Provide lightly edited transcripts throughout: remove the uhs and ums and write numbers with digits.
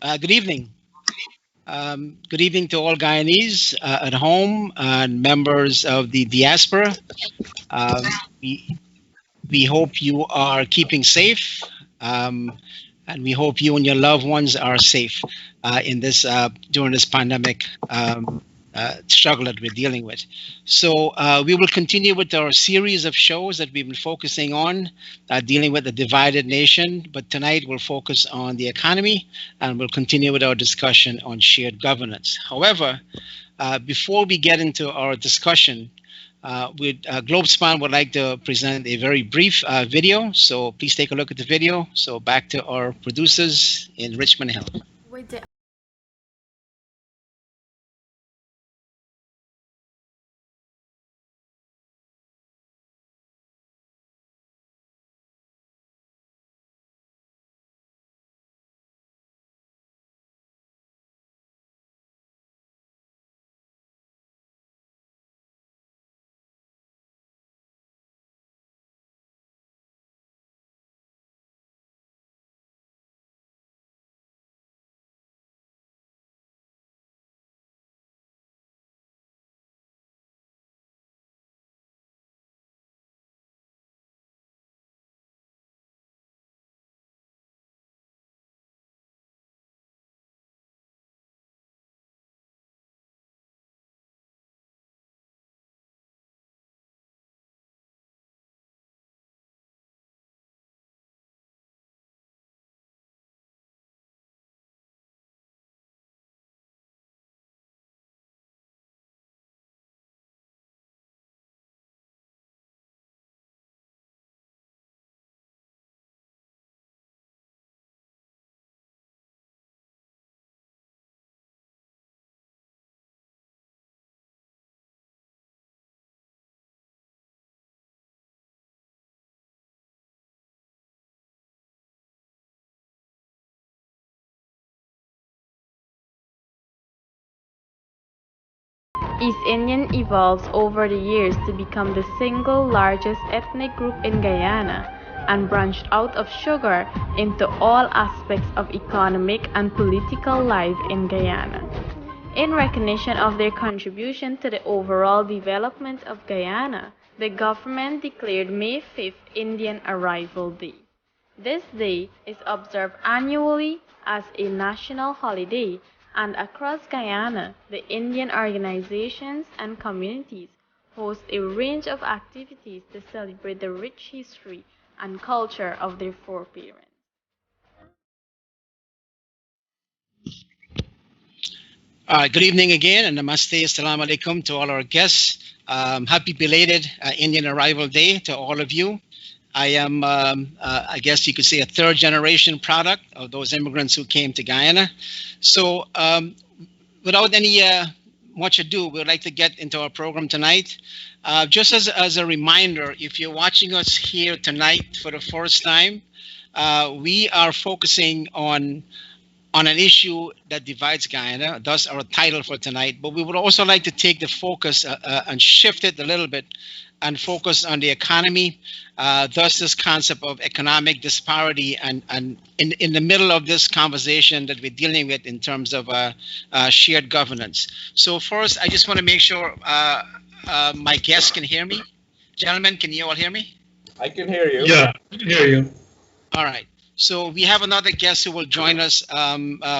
Good evening. Good evening to all Guyanese at home and members of the diaspora. Um, we, we hope you are keeping safe, um, and we hope you and your loved ones are safe in this during this pandemic struggle that we're dealing with. So we will continue with our series of shows that we've been focusing on, dealing with the divided nation. But tonight we'll focus on the economy, and we'll continue with our discussion on shared governance. However, before we get into our discussion, Globespan would like to present a very brief video. So please take a look at the video. So back to our producers in Richmond Hill. With the East Indian evolves over the years to become the single largest ethnic group in Guyana and branched out of sugar into all aspects of economic and political life in Guyana. In recognition of their contribution to the overall development of Guyana, the government declared May 5th Indian Arrival Day. This day is observed annually as a national holiday, and across Guyana, the Indian organizations and communities host a range of activities to celebrate the rich history and culture of their foreparents. Good evening again, and namaste, assalamu alaikum to all our guests. Happy belated Indian Arrival Day to all of you. I am, I guess you could say, a third generation product of those immigrants who came to Guyana. So without any much ado, we'd like to get into our program tonight. Just as a reminder, if you're watching us here tonight for the first time, we are focusing on an issue that divides Guyana, thus our title for tonight. But we would also like to take the focus and shift it a little bit and focus on the economy, thus this concept of economic disparity, and in the middle of this conversation that we're dealing with in terms of shared governance. So first, I just want to make sure my guests can hear me. Gentlemen, can you all hear me? I can hear you. Yeah, I can hear you. All right. So we have another guest who will join us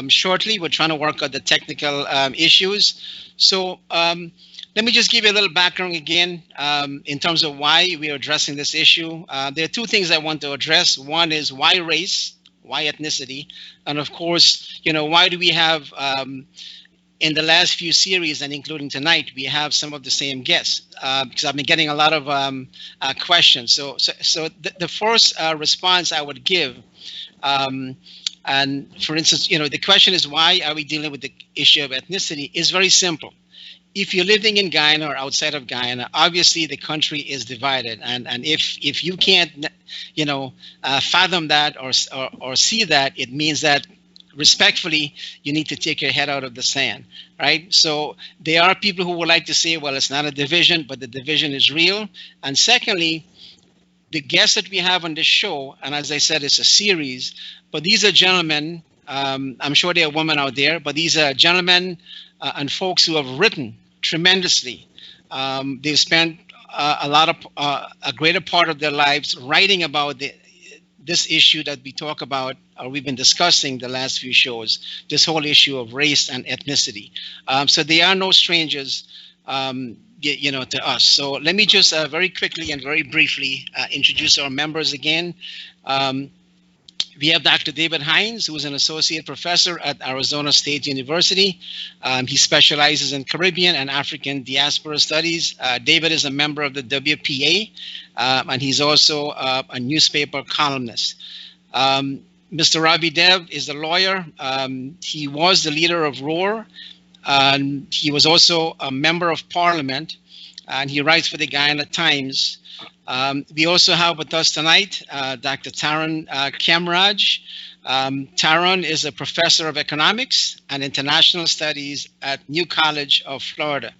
shortly. We're trying to work out the technical issues. So let me just give you a little background again in terms of why we are addressing this issue. There are two things I want to address. One is why race, why ethnicity, and of course, why do we have in the last few series and including tonight, we have some of the same guests because I've been getting a lot of questions. So the first response I would give, and for instance, the question is, why are we dealing with the issue of ethnicity? Is very simple. If you're living in Guyana or outside of Guyana, obviously the country is divided, and if you can't, fathom that or see that, it means that respectfully, you need to take your head out of the sand, right? So there are people who would like to say, well, it's not a division, but the division is real. And secondly, the guests that we have on this show, and as I said, it's a series, but these are gentlemen I'm sure there are women out there, but these are gentlemen and folks who have written tremendously. They've spent a greater part of their lives writing about this issue that we talk about, or we've been discussing the last few shows, this whole issue of race and ethnicity. So they are no strangers, to us. So let me just very quickly and very briefly introduce our members again. We have Dr. David Hinds, who is an associate professor at Arizona State University. He specializes in Caribbean and African diaspora studies. David is a member of the WPA, and he's also a newspaper columnist. Mr. Ravi Dev is a lawyer. He was the leader of ROAR. He was also a member of parliament, and he writes for the Guyana Times. We also have with us tonight Dr. Tarron Khemraj. Tarron is a professor of economics and international studies at New College of Florida.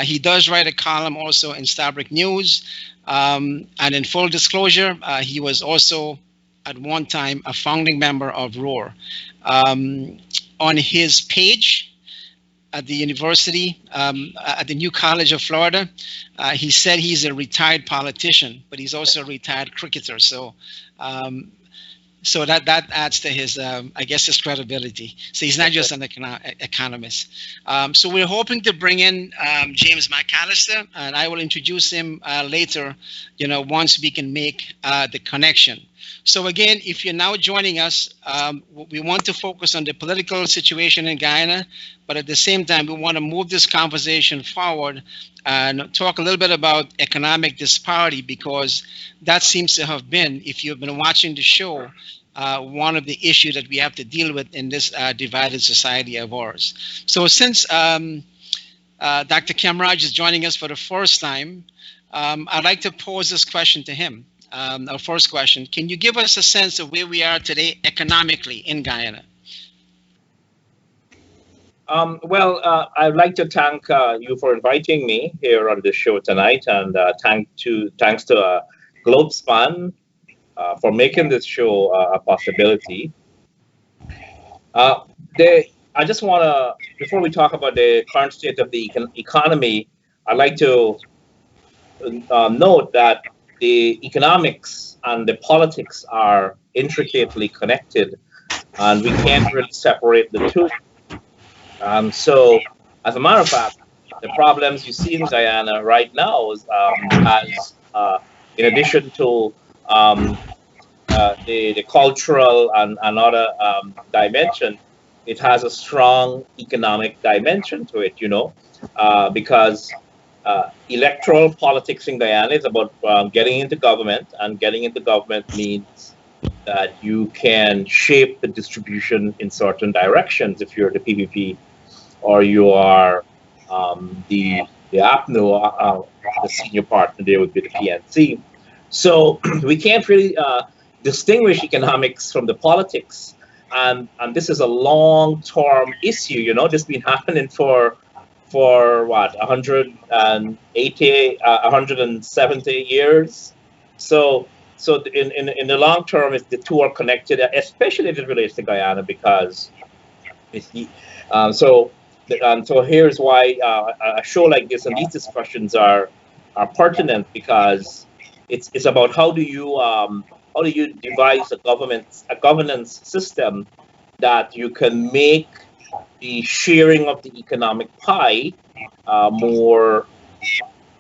He does write a column also in Starbrick News. And in full disclosure, he was also at one time a founding member of ROAR. On his page at the university, at the New College of Florida, he said he's a retired politician, but he's also a retired cricketer. So that adds to his, I guess, his credibility. So he's not just an economist. So we're hoping to bring in James McAllister, and I will introduce him later, once we can make the connection. So again, if you're now joining us, we want to focus on the political situation in Guyana, but at the same time, we want to move this conversation forward and talk a little bit about economic disparity, because that seems to have been, if you've been watching the show, one of the issues that we have to deal with in this divided society of ours. So since Dr. Khemraj is joining us for the first time, I'd like to pose this question to him. Our first question: can you give us a sense of where we are today economically in Guyana? I'd like to thank you for inviting me here on the show tonight, and thanks to Globespan for making this show a possibility. I just want to, before we talk about the current state of the economy, I'd like to note that the economics and the politics are intricately connected, and we can't really separate the two. So, as a matter of fact, the problems you see in Guyana right now is, in addition to the cultural and other dimension, it has a strong economic dimension to it, because electoral politics in Guyana is about getting into government, and getting into government means that you can shape the distribution in certain directions if you're the PPP, or you are the APNO, the senior partner there would be the PNC. So we can't really distinguish economics from the politics, and this is a long-term issue. This has been happening for what, 180, 170 years. So in the long term, the two are connected, especially if it relates to Guyana, because so here's why a show like this and these discussions are pertinent, because it's about how do you devise a governance system that you can make the sharing of the economic pie more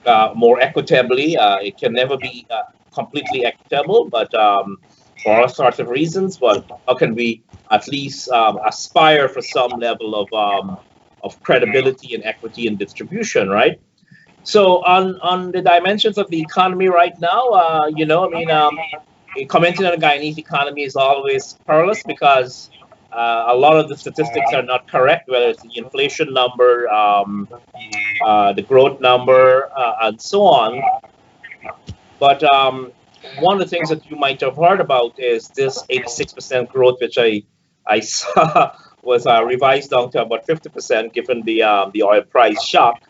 equitably. It can never be completely equitable, but for all sorts of reasons. But how can we at least aspire for some level of credibility and equity and distribution, right? So on the dimensions of the economy right now, commenting on the Guyanese economy is always perilous, because a lot of the statistics are not correct, whether it's the inflation number, the growth number, and so on. But one of the things that you might have heard about is this 86% growth, which I saw was revised down to about 50%, given the oil price shock.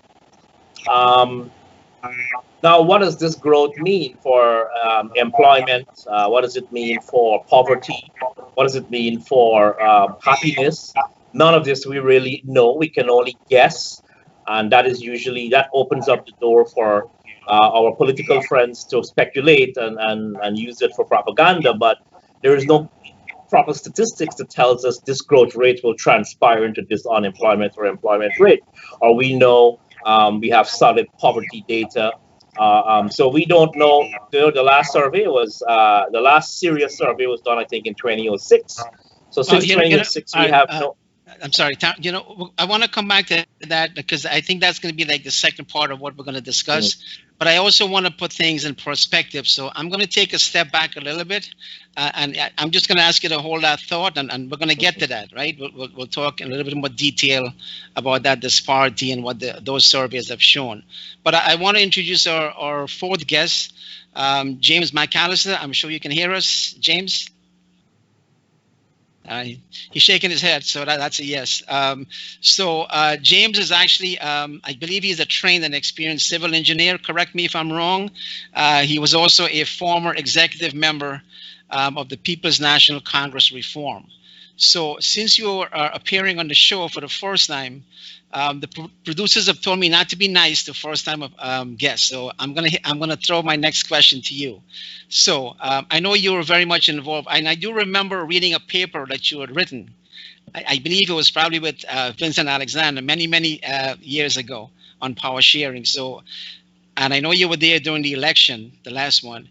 Now, what does this growth mean for employment? What does it mean for poverty? What does it mean for happiness? None of this we really know. We can only guess, and that is usually that opens up the door for our political friends to speculate and use it for propaganda. But there is no proper statistics that tells us this growth rate will transpire into this unemployment or employment rate. Or we know we have solid poverty data. So we don't know. The last survey was the last serious survey was done, I think, in 2006. So since 2006, we have no. I'm sorry, I want to come back to that because I think that's going to be like the second part of what we're going to discuss. But I also want to put things in perspective. So I'm going to take a step back a little bit, and I'm just going to ask you to hold that thought, and we're going to get to that, right? We'll talk in a little bit more detail about that disparity and what those surveys have shown. But I want to introduce our fourth guest, James McAllister. I'm sure you can hear us, James. He's shaking his head, so that's a yes. James is actually, I believe he's a trained and experienced civil engineer. Correct me if I'm wrong. He was also a former executive member of the People's National Congress Reform. So since you are appearing on the show for the first time, the producers have told me not to be nice to first-time guests. So I'm gonna throw my next question to you. So I know you were very much involved, and I do remember reading a paper that you had written. I believe it was probably with Vincent Alexander many years ago on power sharing. So, and I know you were there during the election, the last one.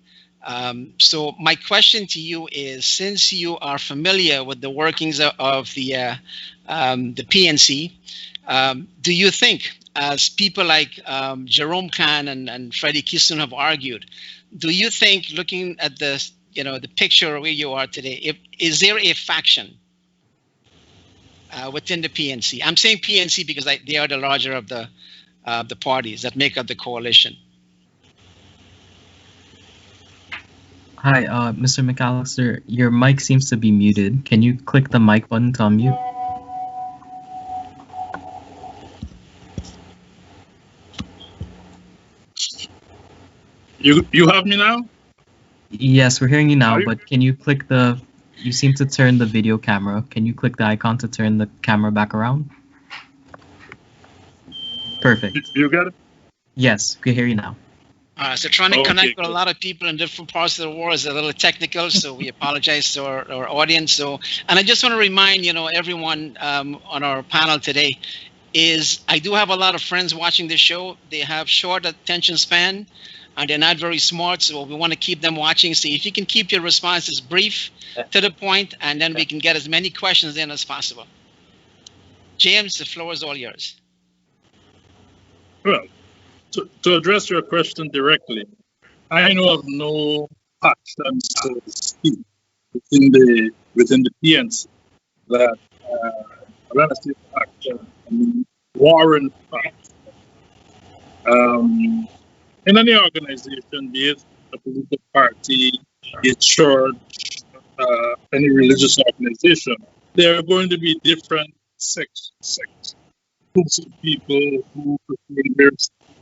So my question to you is, since you are familiar with the workings of the PNC, do you think, as people like Jerome Khan and Freddie Keystone have argued, do you think, looking at the picture where you are today, is there a faction within the PNC? I'm saying PNC because they are the larger of the parties that make up the coalition. Hi, Mr. McAllister, your mic seems to be muted. Can you click the mic button to unmute? You have me now? Yes, we're hearing you now, but can you click you seem to turn the video camera. Can you click the icon to turn the camera back around? Perfect. You got it? Yes, we can hear you now. So trying to connect with a lot of people in different parts of the world is a little technical, so we apologize to our audience. So, and I just want to remind everyone on our panel today is I do have a lot of friends watching this show. They have short attention span, and they're not very smart, so we want to keep them watching. So if you can keep your responses brief, to the point, and then we can get as many questions in as possible. James, the floor is all yours. Well, to address your question directly, I know of no faction, so to speak, within the PNC that relative faction, warrant faction. In any organization, be it a political party, a church, any religious organization, there are going to be different sections, groups of people who pursue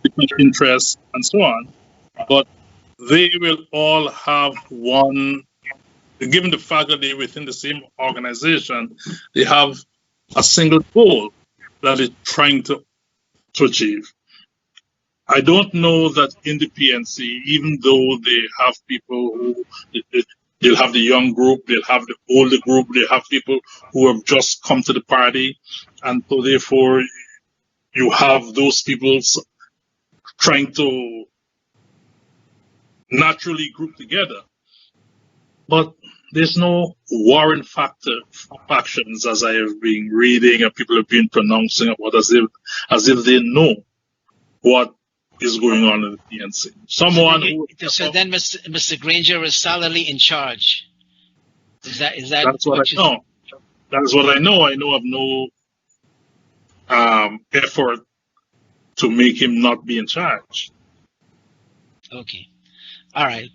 different interests and so on, but they will all have one, given the fact that they're within the same organization, they have a single goal that is trying to achieve. I don't know that in the PNC, even though they have people who, they'll have the young group, they'll have the older group, they have people who have just come to the party, and so therefore you have those people trying to naturally group together. But there's no warrant factions, as I have been reading and people have been pronouncing about as if they know what is going on in the PNC. So then Mr. Granger is solidly in charge. Is that that's what I know. That's what I know. I know of no effort to make him not be in charge. Okay. All right.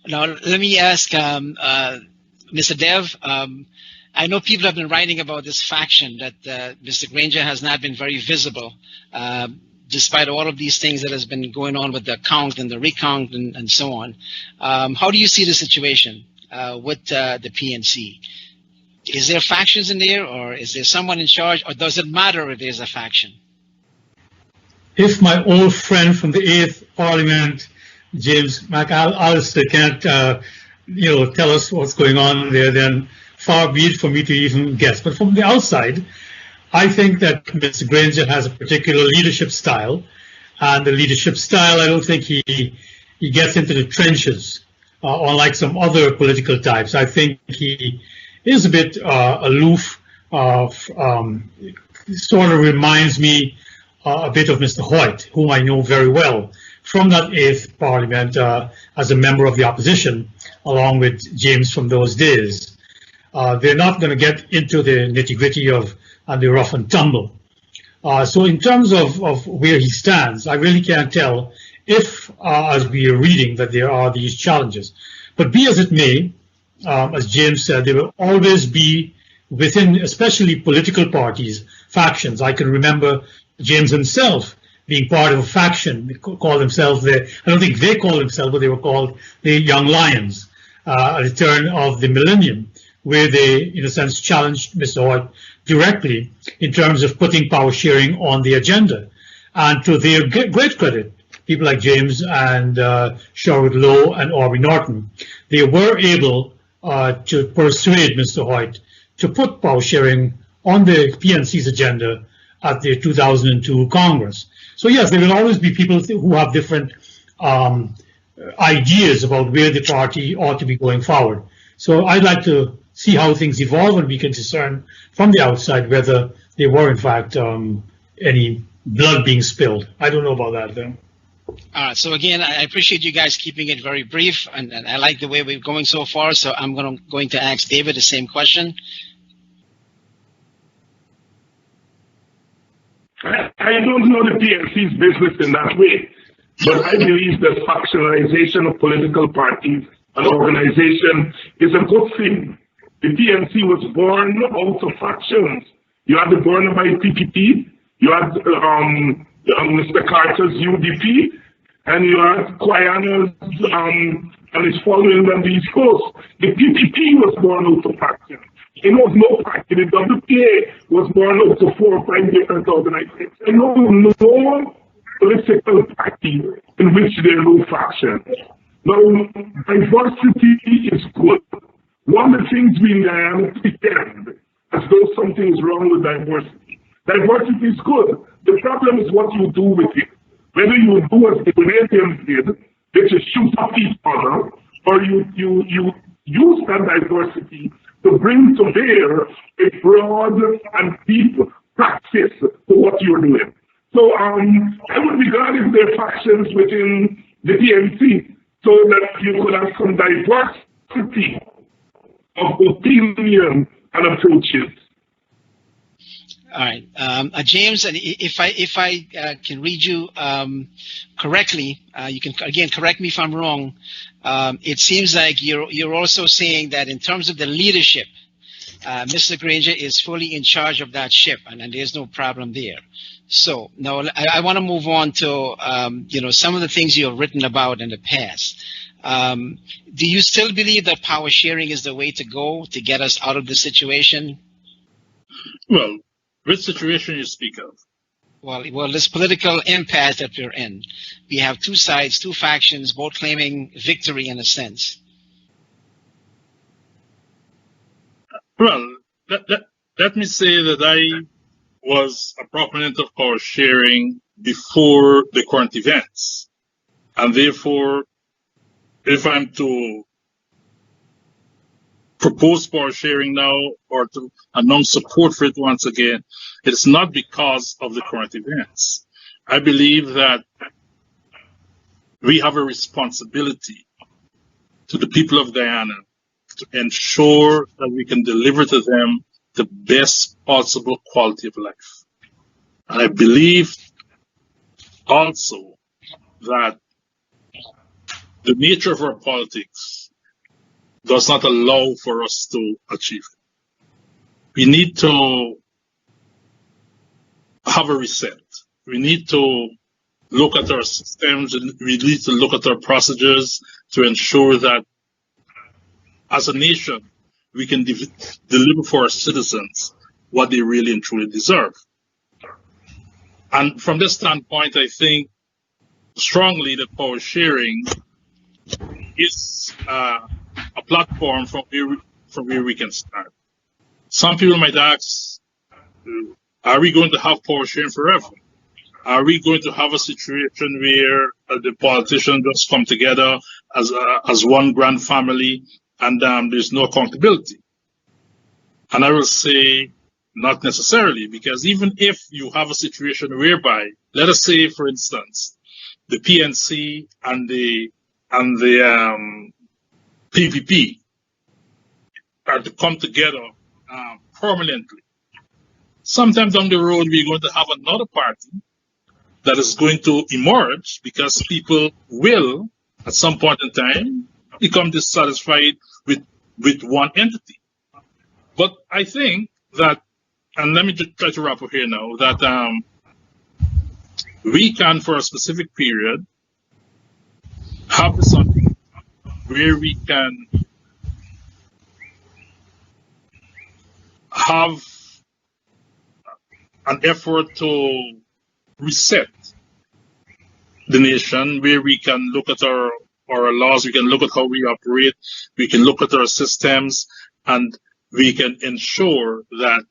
Now let me ask Mr. Dev. I know people have been writing about this faction that Mr. Granger has not been very visible. despite all of these things that has been going on with the count and the recount and so on. How do you see the situation with the PNC? Is there factions in there, or is there someone in charge, or does it matter if there's a faction? If my old friend from the 8th Parliament, James McAllister, can't tell us what's going on there, then far be it for me to even guess. But from the outside, I think that Mr. Granger has a particular leadership style, and the leadership style, I don't think he gets into the trenches, unlike some other political types. I think he is a bit aloof, sort of reminds me a bit of Mr. Hoyt, whom I know very well from that 8th Parliament as a member of the opposition, along with James from those days. They're not going to get into the nitty-gritty of and the rough and tumble. So in terms of where he stands, I really can't tell if, as we are reading, that there are these challenges. But be as it may, as James said, there will always be within, especially political parties, factions. I can remember James himself being part of a faction. They called themselves I don't think they called themselves, but they were called the Young Lions at the turn of the millennium, where they, in a sense, challenged Mr. Hoyt directly in terms of putting power sharing on the agenda. And to their great credit, people like James and Sherwood Lowe and Aubrey Norton, they were able to persuade Mr. Hoyt to put power sharing on the PNC's agenda at the 2002 Congress. So yes, there will always be people who have different ideas about where the party ought to be going forward. So I'd like to see how things evolve, and we can discern from the outside whether there were in fact any blood being spilled. I don't know about that though. So again, I appreciate you guys keeping it very brief, and I like the way we're going so far. So I'm going to ask David the same question. I don't know the PNC's business in that way, but I believe that factionalization of political parties and organization is a good thing. The PNC was born out of factions. You had the Burnaby PPP, you had Mr. Carter's UDP, and you had Quayana's and his following on the East Coast. The PPP was born out of factions. There was no party. The WPA was born out of 4 or 5 different organizations. There was no political party in which there are no factions. Now, diversity is good. One of the things we pretend as though something is wrong with diversity. Diversity is good. The problem is what you do with it. Whether you do as the Canadians did, which is shoot up each other, or you use that diversity to bring to bear a broad and deep practice to what you're doing. So I would regard if there are factions within the PNC so that you could have some diversity of opinion and approaches. All right, James, and if I can read you correctly, you can again correct me if I'm wrong. It seems like you're also saying that in terms of the leadership, Mr. Granger is fully in charge of that ship, and there's no problem there. So now I want to move on to some of the things you have written about in the past. Do you still believe that power sharing is the way to go to get us out of this situation? Well, which situation you speak of? Well, this political impasse that we're in. We have two sides, two factions, both claiming victory in a sense. Well, let me say that I was a proponent of power sharing before the current events. And therefore, if I'm to propose power sharing now or to announce support for it once again, it's not because of the current events. I believe that we have a responsibility to the people of Guyana to ensure that we can deliver to them the best possible quality of life. And I believe also that the nature of our politics does not allow for us to achieve it. We need to have a reset. We need to look at our systems, and we need to look at our procedures to ensure that as a nation, we can deliver for our citizens what they really and truly deserve. And from this standpoint, I think strongly that power sharing is a platform from where we can start. Some people might ask, are we going to have power sharing forever? Are we going to have a situation where the politicians just come together as one grand family and there's no accountability? And I will say not necessarily, because even if you have a situation whereby, let us say, for instance, the PNC and the PPP are to come together permanently, sometime down the road we're going to have another party that is going to emerge because people will, at some point in time, become dissatisfied with one entity. But I think that, and let me just try to wrap up here now, that we can, for a specific period, have something where we can have an effort to reset the nation, where we can look at our laws, we can look at how we operate, we can look at our systems, and we can ensure that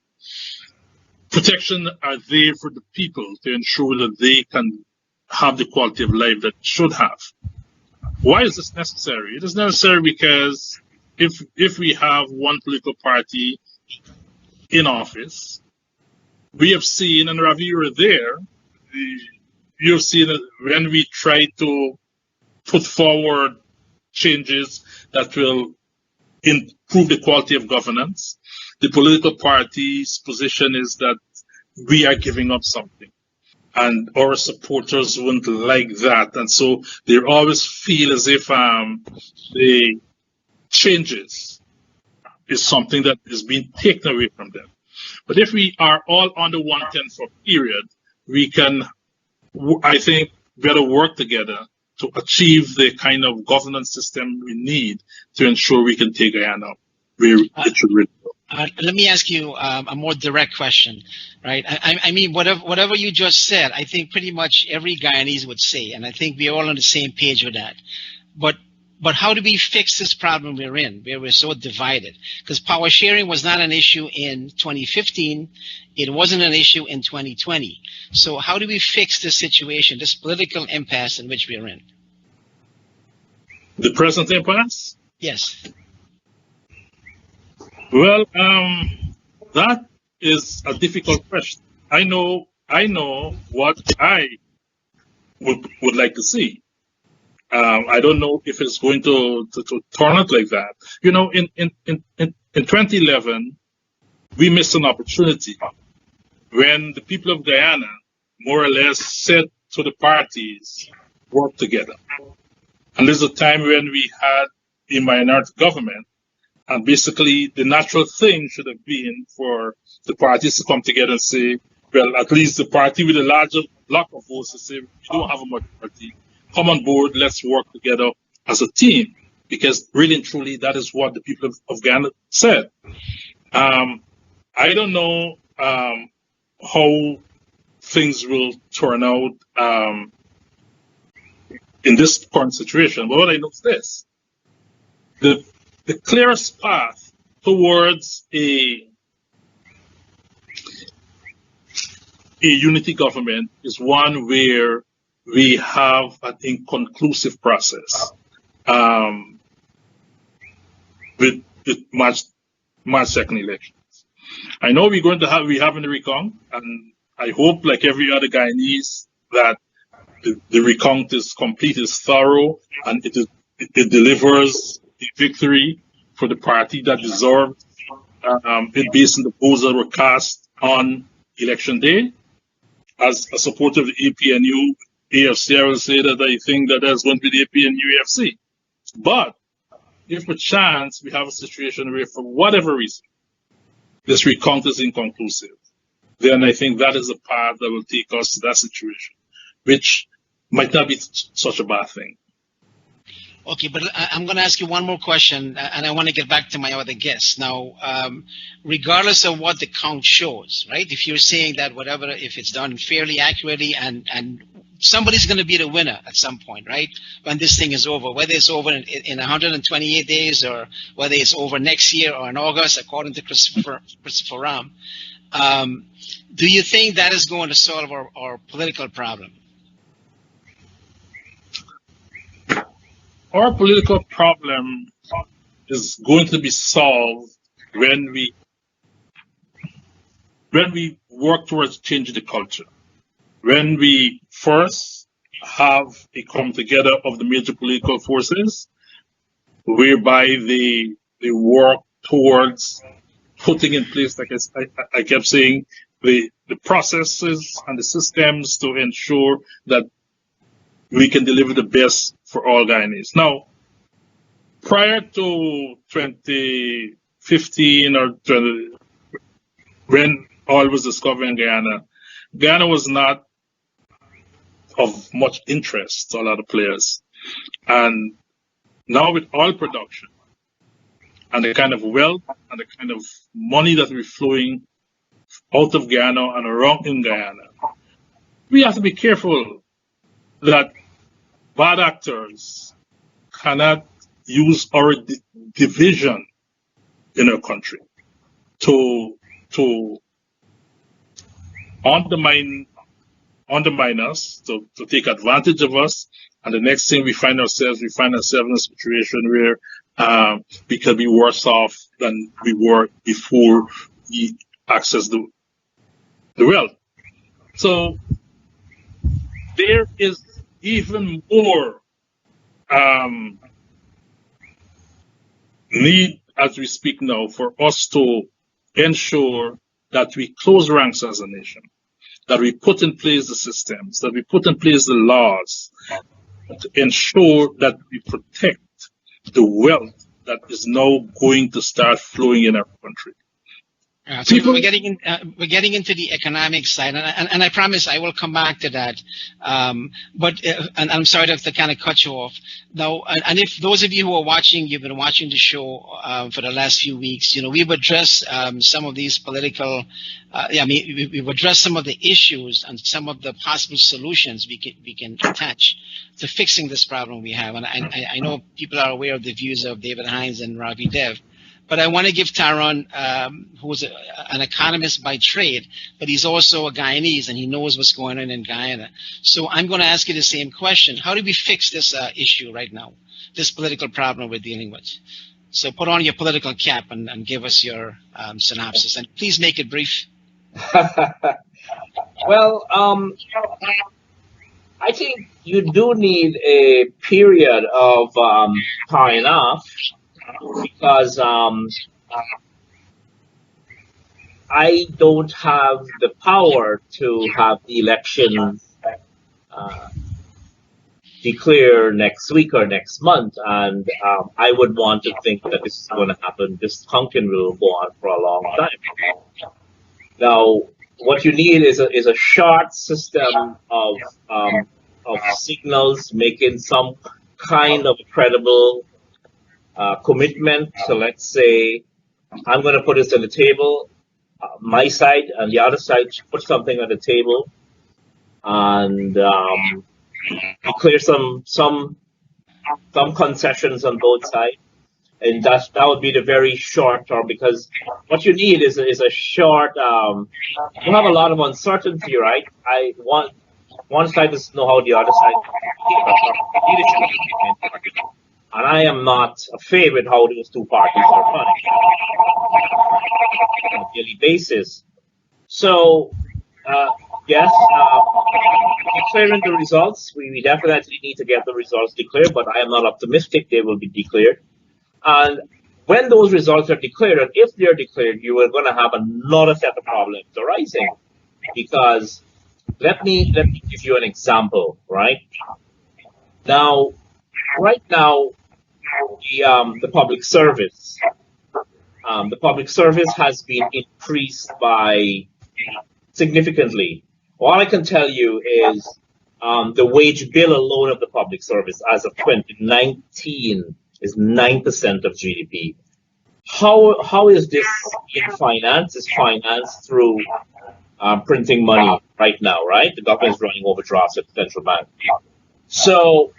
protection are there for the people to ensure that they can have the quality of life that should have. Why is this necessary? It is necessary because if we have one political party in office, we have seen, and Ravi, you were there, you have seen that when we try to put forward changes that will improve the quality of governance, the political party's position is that we are giving up something. And our supporters wouldn't like that. And so they always feel as if the changes is something that is being taken away from them. But if we are all under 110 for a period, we can, I think, better work together to achieve the kind of governance system we need to ensure we can take Guyana where it should really go. Let me ask you a more direct question, right? I mean, whatever you just said, I think pretty much every Guyanese would say, and I think we're all on the same page with that. But how do we fix this problem we're in, where we're so divided? Because power sharing was not an issue in 2015. It wasn't an issue in 2020. So how do we fix this situation, this political impasse in which we're in? The present impasse? Yes. Well, that is a difficult question. I know what I would like to see. I don't know if it's going to turn out like that. You know, in 2011, we missed an opportunity when the people of Guyana more or less said to the parties, work together. And there's a time when we had a minority government, and basically the natural thing should have been for the parties to come together and say, well, at least the party with a larger block of votes to say, we don't have a majority. Come on board, let's work together as a team, because really and truly that is what the people of Ghana said. I don't know how things will turn out in this current situation, but what I know is this. The clearest path towards a unity government is one where we have an inconclusive process with March 2nd elections. I know we have in the recount, and I hope, like every other Guyanese, that the recount is complete, is thorough, and it delivers a victory for the party that deserved it based on the votes that were cast on election day. As a supporter of the APNU, AFC, I will say that I think that there's going to be the APNU AFC. But if per chance we have a situation where, for whatever reason, this recount is inconclusive, then I think that is a path that will take us to that situation, which might not be such a bad thing. Okay, but I'm going to ask you one more question, and I want to get back to my other guests. Now, regardless of what the count shows, right? If you're saying that whatever, if it's done fairly accurately, and somebody's going to be the winner at some point, right? When this thing is over, whether it's over in 128 days or whether it's over next year or in August, according to Christopher Ram, do you think that is going to solve our political problem? Our political problem is going to be solved when we work towards changing the culture. When we first have a come together of the major political forces, whereby they work towards putting in place, like I kept saying, the processes and the systems to ensure that we can deliver the best for all Guyanese. Now, prior to 2015 or when oil was discovered in Guyana, Guyana was not of much interest to a lot of players. And now with oil production and the kind of wealth and the kind of money that we're flowing out of Guyana and around in Guyana, we have to be careful that bad actors cannot use our division in our country to undermine us, to take advantage of us, and the next thing we find ourselves in a situation where we can be worse off than we were before we access the wealth. So there is even more need as we speak now for us to ensure that we close ranks as a nation, that we put in place the systems, that we put in place the laws to ensure that we protect the wealth that is now going to start flowing in our country. So we're getting into the economic side, and I promise I will come back to that. But I'm sorry to kind of cut you off now. And if those of you who are watching, you've been watching the show for the last few weeks, we've addressed some of these political. We've addressed some of the issues and some of the possible solutions we can attach to fixing this problem we have. And I know people are aware of the views of David Hinds and Ravi Dev. But I want to give Tarron, who's an economist by trade, but he's also a Guyanese and he knows what's going on in Guyana. So I'm going to ask you the same question. How do we fix this issue right now, this political problem we're dealing with? So put on your political cap and give us your synopsis. And please make it brief. Well, I think you do need a period of time off. Because I don't have the power to have the election declare next week or next month, and I would want to think that this is going to happen. This pumpkin will go on for a long time. Now, what you need is a short system of signals making some kind of credible commitment. So let's say I'm going to put this on the table, my side and the other side put something on the table, and declare some concessions on both sides, and that would be the very short term. Because what you need is a short. You have a lot of uncertainty, right? I want one side doesn't know how the other side. And I am not a favorite how those two parties are punished on a daily basis. So, yes, declaring the results, we definitely need to get the results declared, but I am not optimistic they will be declared. And when those results are declared, and if they're declared, you are going to have another set of problems arising. Because let me give you an example, right? Now, right now, the public service has been increased by significantly. All I can tell you is The wage bill alone of the public service as of 2019 is 9% of GDP. How is this in finance? It's financed through printing money right now, right? The government is running overdrafts at the central bank. So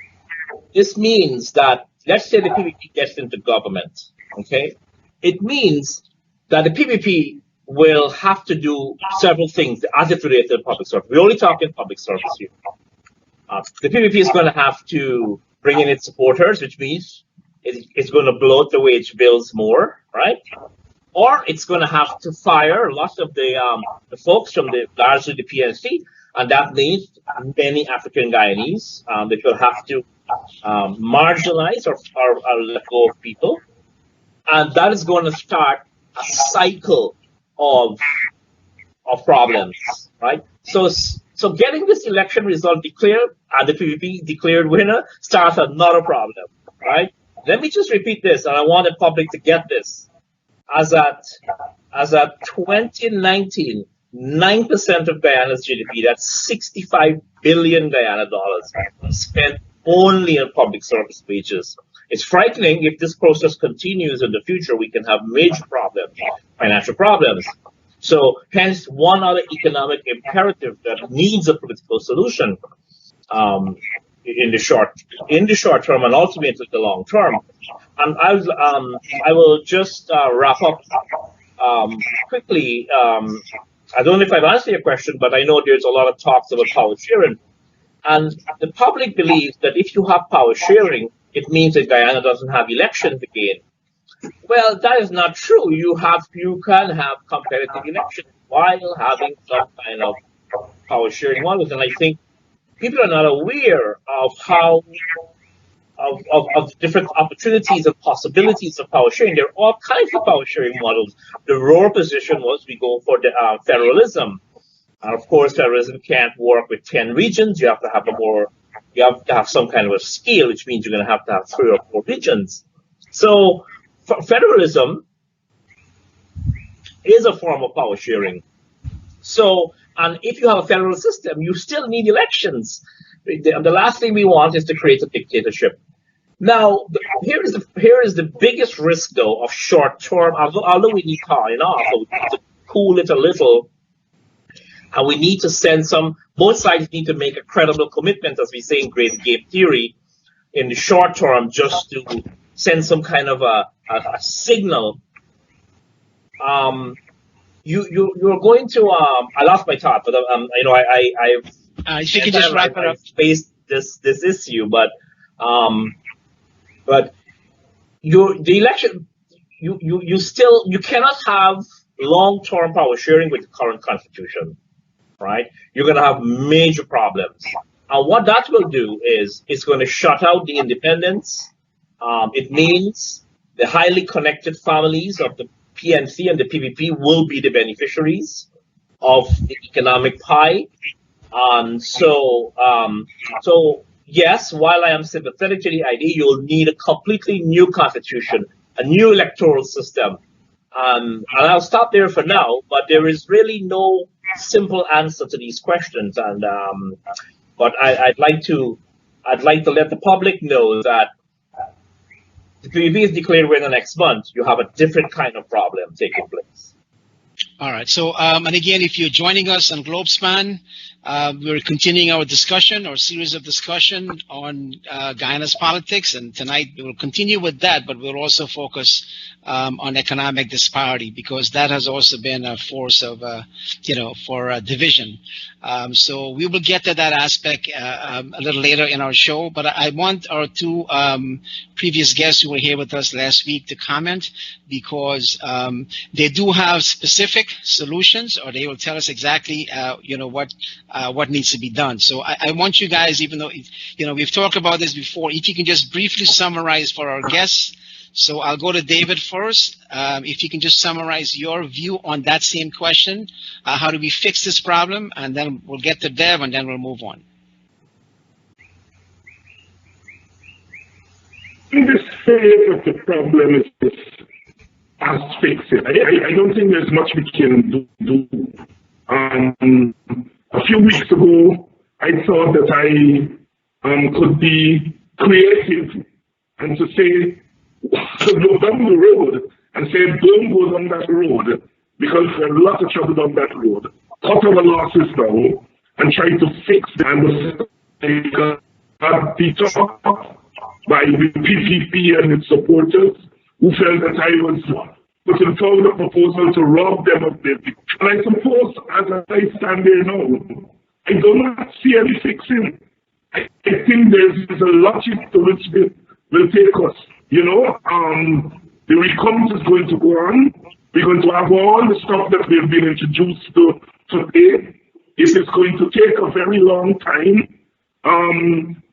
this means that, let's say the PPP gets into government, okay? It means that the PPP will have to do several things as it relates to the public service. We're only talking public service here. The PPP is going to have to bring in its supporters, which means it's going to bloat the wage bills more, right? Or it's going to have to fire lots of the folks from largely the PNC, and that means many African Guyanese that will have to marginalize or let go of people, and that is going to start a cycle of problems, right? So getting this election result declared and the PPP declared winner starts another problem, right? Let me just repeat this, and I want the public to get this. As at 2019, 9% of Guyana's GDP, that's 65 billion Guyana dollars, spent only on public service wages. It's frightening. If this process continues in the future, we can have major problems, financial problems. So hence one other economic imperative that needs a political solution in the short term and ultimately the long term. And I will just wrap up quickly. I don't know if I've answered your question, but I know there's a lot of talks about power sharing. And the public believes that if you have power sharing, it means that Guyana doesn't have elections again. Well, that is not true. You can have competitive elections while having some kind of power sharing models. And I think people are not aware of how of different opportunities and possibilities of power sharing. There are all kinds of power sharing models. The Roar position was we go for the federalism. And of course, federalism can't work with 10 regions. You have to have some kind of a scale, which means you're going to have 3 or 4 regions. So federalism is a form of power sharing. So, and if you have a federal system, you still need elections. The last thing we want is to create a dictatorship. Now, here is the biggest risk, though, of short-term. Although we need time off, we need to cool it a little, and we need to send some. Both sides need to make a credible commitment, as we say in great game theory, in the short term, just to send some kind of a signal. You're going to. I lost my thought, but if you can just wrap it up. Faced this issue, but the election, you cannot have long-term power sharing with the current constitution, right? You're going to have major problems, and what that will do is it's going to shut out the independents. It means the highly connected families of the PNC and the PPP will be the beneficiaries of the economic pie. So yes, while I am sympathetic to the idea, you'll need a completely new constitution, a new electoral system. And I'll stop there for now, but there is really no simple answer to these questions. And but I'd like to let the public know that the PPP is declared winner next month. You have a different kind of problem taking place. All right. So, and again, if you're joining us on Globespan, we're continuing our discussion, our series of discussion on Guyana's politics. And tonight we will continue with that, but we'll also focus on economic disparity, because that has also been a force of, for division. So we will get to that aspect a little later in our show. But I want our 2 previous guests who were here with us last week to comment, because they do have specific solutions, or they will tell us exactly, what needs to be done. So I want you guys, even though, we've talked about this before, if you can just briefly summarize for our guests. So I'll go to David first. If you can just summarize your view on that same question, how do we fix this problem? And then we'll get to Dev, and then we'll move on. In this phase of the problem is as fix it. I don't think there's much we can do. A few weeks ago, I thought that I could be creative and to say, go down the road and say, don't go down that road because there's a lot of trouble down that road. Cut our losses down and try to fix the beat up by the PPP and its supporters who felt that I was putting forward a proposal to rob them of their victory. And I suppose as I stand there now, I do not see any fixing. I think there's a logic to which it will take us. You know, the recount is going to go on. We're going to have all the stuff that we've been introduced to today. It is going to take a very long time.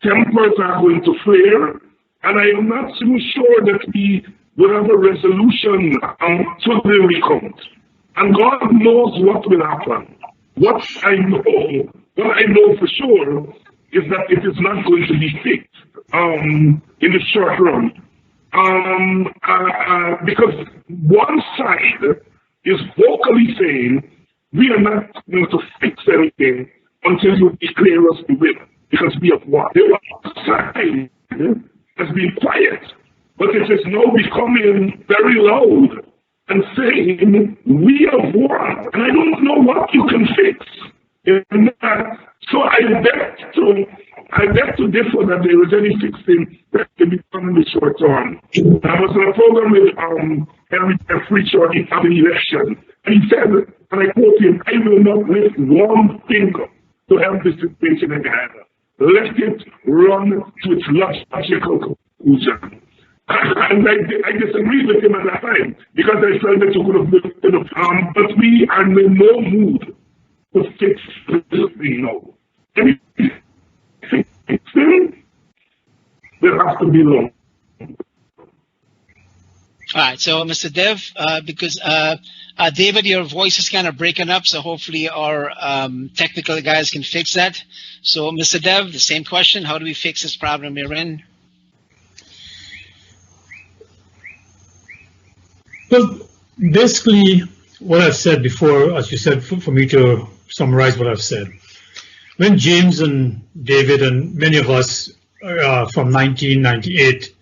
Tempers are going to flare, and I am not so sure that we will have a resolution to the recount. And God knows what will happen. What I know for sure is that it is not going to be fixed in the short run. Because one side is vocally saying, we are not going to fix anything until you declare us the winner, because we have won. The other side has been quiet, but it is now becoming very loud and saying, we have won, and I don't know what you can fix. So I beg to differ that there is any fixing that can be done in the short term. I was on a program with Henry Pritchard after the election, and he said, and I quote him, I will not lift one finger to help the situation in Ghana. Let it run to its logical conclusion. And I disagreed with him at that time because I felt that you could have lifted it. But we are in no mood to fix this thing now. Fixing will have to be long. All right, so Mr. Dev, because David, your voice is kind of breaking up, so hopefully our technical guys can fix that. So Mr. Dev, the same question, how do we fix this problem we're in? Well, basically, what I've said before, as you said, for me to summarize what I've said. When James and David and many of us from 1998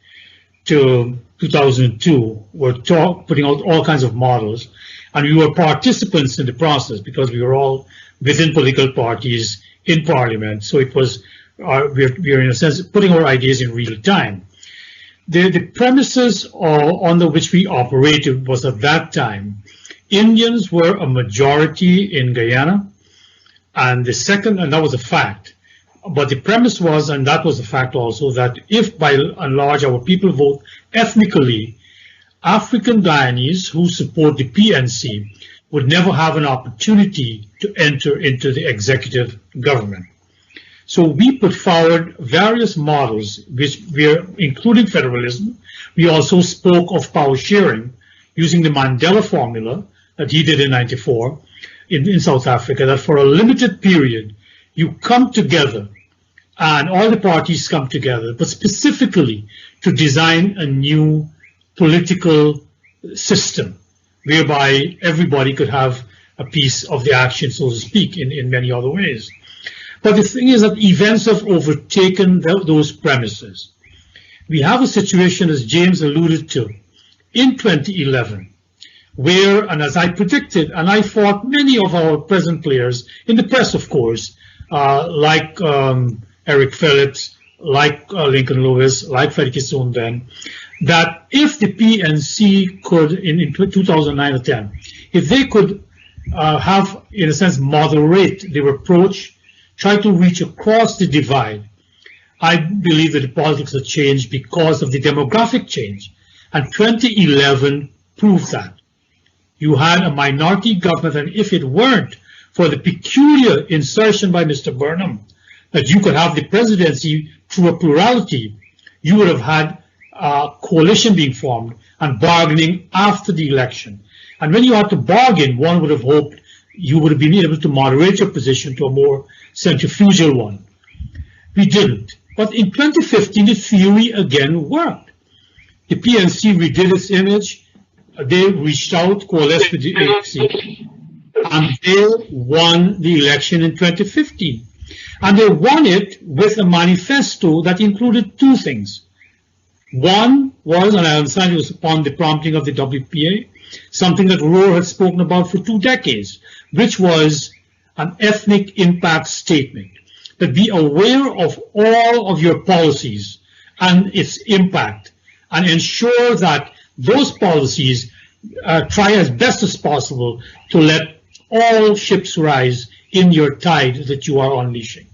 to 2002 were putting out all kinds of models, and we were participants in the process because we were all within political parties in Parliament. So it was, we are in a sense putting our ideas in real time. The premises under which we operated was at that time, Indians were a majority in Guyana, and that was a fact. But the premise was, and that was a fact also, that if by and large our people vote ethnically, African Guyanese who support the PNC would never have an opportunity to enter into the executive government. So we put forward various models, which including federalism. We also spoke of power sharing using the Mandela formula that he did in '94 in South Africa, that for a limited period, you come together and all the parties come together, but specifically to design a new political system whereby everybody could have a piece of the action, so to speak, in many other ways. But the thing is that events have overtaken those premises. We have a situation, as James alluded to, in 2011, where, and as I predicted, and I thought many of our present players, in the press of course, like Eric Phillips, like Lincoln Lewis, like Freddy Kissoon then, that if the PNC could, in 2009 or 10, if they could have, in a sense, moderate their approach, try to reach across the divide, I believe that the politics have changed because of the demographic change. And 2011 proved that. You had a minority government, and if it weren't for the peculiar insertion by Mr. Burnham, that you could have the presidency through a plurality, you would have had a coalition being formed and bargaining after the election. And when you had to bargain, one would have hoped you would have been able to moderate your position to a more centrifugal one. We didn't. But in 2015, the theory again worked. The PNC redid its image. They reached out, coalesced with the ANC, and they won the election in 2015. And they won it with a manifesto that included two things. One was, and I understand it was upon the prompting of the WPA, something that Rohr had spoken about for 2 decades, which was an ethnic impact statement. That be aware of all of your policies and its impact, and ensure that those policies try as best as possible to let all ships rise in your tide that you are unleashing.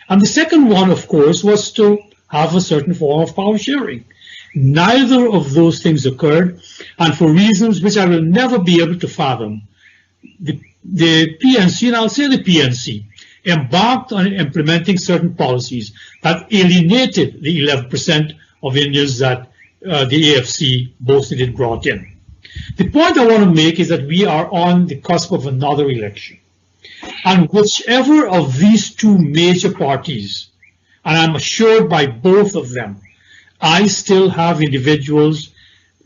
And the second one, of course, was to have a certain form of power sharing. Neither of those things occurred, and for reasons which I will never be able to fathom, the PNC, and I'll say the PNC, embarked on implementing certain policies that alienated the 11% of Indians that the AFC boasted it brought in. The point I want to make is that we are on the cusp of another election. And whichever of these two major parties, and I'm assured by both of them, I still have individuals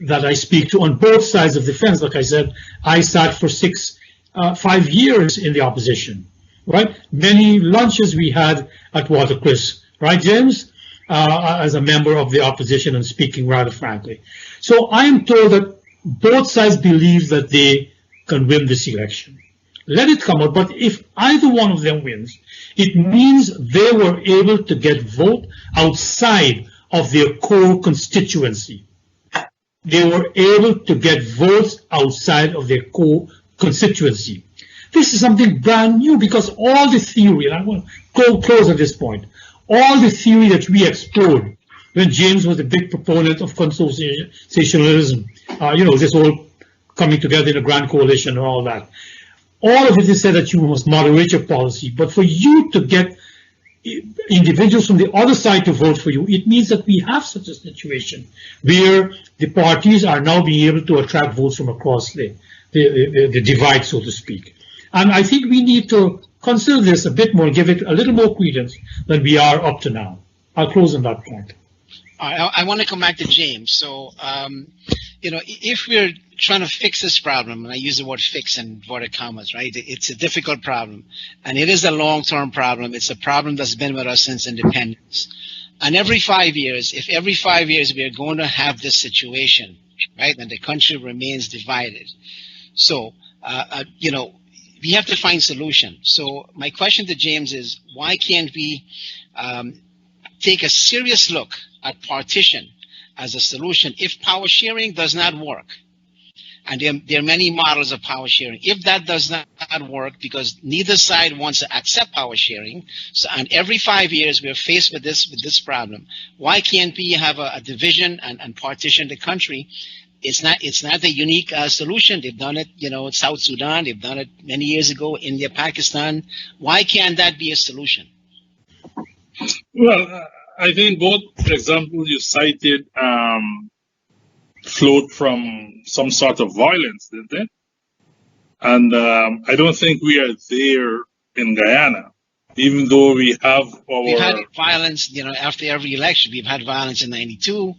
that I speak to on both sides of the fence. Like I said, I sat for 5 years in the opposition, right? Many lunches we had at Watercress, right, James? As a member of the opposition and speaking rather frankly. So I am told that both sides believe that they can win this election. Let it come out, but if either one of them wins, it means they were able to get vote outside of their core constituency. They were able to get votes outside of their core constituency. This is something brand new because all the theory, and I want to close at this point, all the theory that we explored when James was a big proponent of consociationalism, this whole coming together in a grand coalition and all that. All of it is said that you must moderate your policy, but for you to get individuals from the other side to vote for you, it means that we have such a situation where the parties are now being able to attract votes from across the divide, so to speak. And I think we need to consider this a bit more, give it a little more credence than we are up to now. I'll close on that point. I want to come back to James. So, if we're trying to fix this problem, and I use the word fix in inverted commas, right? It's a difficult problem, and it is a long-term problem. It's a problem that's been with us since independence. And every 5 years, if every 5 years we are going to have this situation, right, and the country remains divided, so, we have to find solution. So my question to James is, why can't we take a serious look at partition as a solution if power sharing does not work? And there are many models of power sharing. If that does not work, because neither side wants to accept power sharing, and every 5 years we're faced with this problem, why can't we have a division and partition the country? It's not a unique solution. They've done it, South Sudan. They've done it many years ago. India, Pakistan. Why can't that be a solution? Well, I think both examples you cited flowed from some sort of violence, didn't they? And I don't think we are there in Guyana, even though we have our... We've had violence, after every election. We've had violence in 92,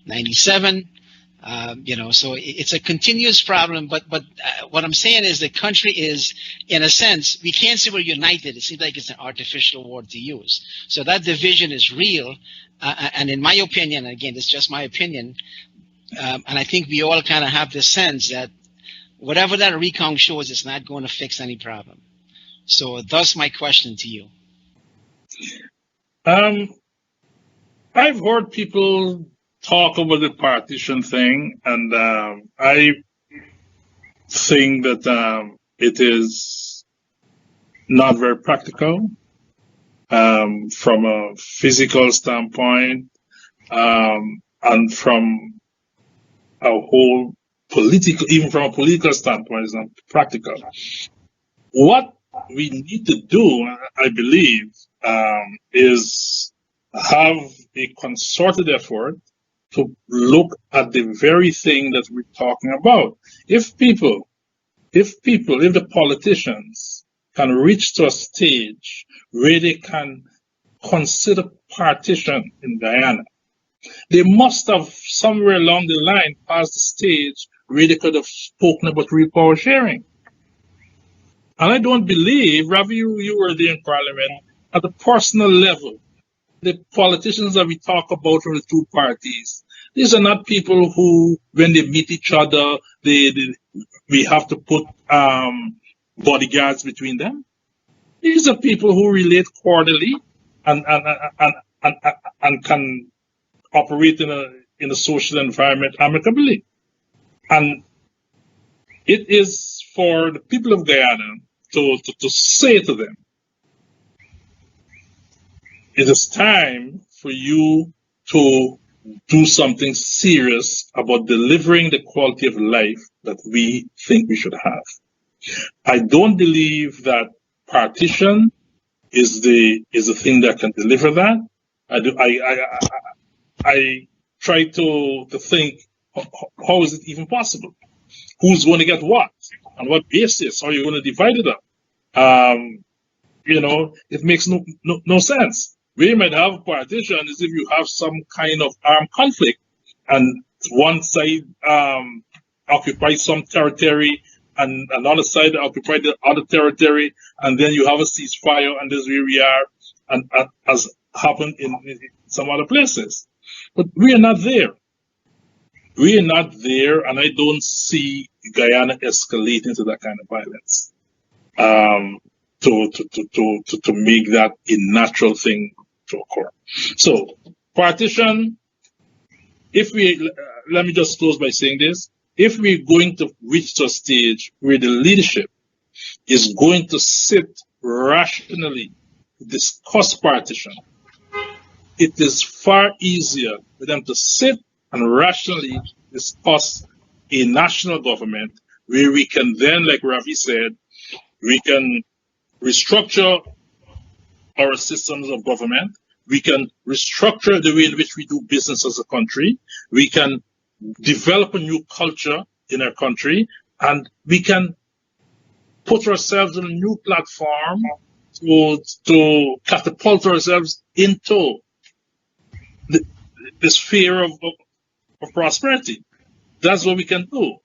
97. So it's a continuous problem, but what I'm saying is the country is, in a sense, we can't say we're united. It seems like it's an artificial word to use. So that division is real, and in my opinion, again, it's just my opinion, and I think we all kind of have this sense that whatever that recount shows, it's not going to fix any problem. So thus my question to you. I've heard people talk about the partition thing, and I think that it is not very practical from a physical standpoint, and from a whole even from a political standpoint, it's not practical. What we need to do, I believe, is have a concerted effort to look at the very thing that we're talking about. If the politicians can reach to a stage where they can consider partition in Guyana, they must have somewhere along the line passed the stage where they could have spoken about real power sharing. And I don't believe, Ravi, you were there in Parliament, at the personal level, the politicians that we talk about from the two parties, these are not people who, when they meet each other, we have to put bodyguards between them. These are people who relate cordially and can operate in a social environment amicably. And it is for the people of Guyana to say to them, it is time for you to do something serious about delivering the quality of life that we think we should have. I don't believe that partition is the thing that can deliver that. I try to think, how is it even possible? Who's going to get what? On what basis? How are you going to divide it up? It makes no sense. We might have a partition as if you have some kind of armed conflict, and one side occupies some territory and another side occupies the other territory, and then you have a ceasefire, and this is where we are, and as happened in some other places. But we are not there. We are not there, and I don't see Guyana escalating to that kind of violence to make that a natural thing to occur. So, partition, let me just close by saying this. If we're going to reach to a stage where the leadership is going to sit rationally to discuss partition, it is far easier for them to sit and rationally discuss a national government where we can then, like Ravi said, we can restructure our systems of government. We can restructure the way in which we do business as a country. We can develop a new culture in our country, and we can put ourselves on a new platform to catapult ourselves into the sphere of prosperity. That's what we can do.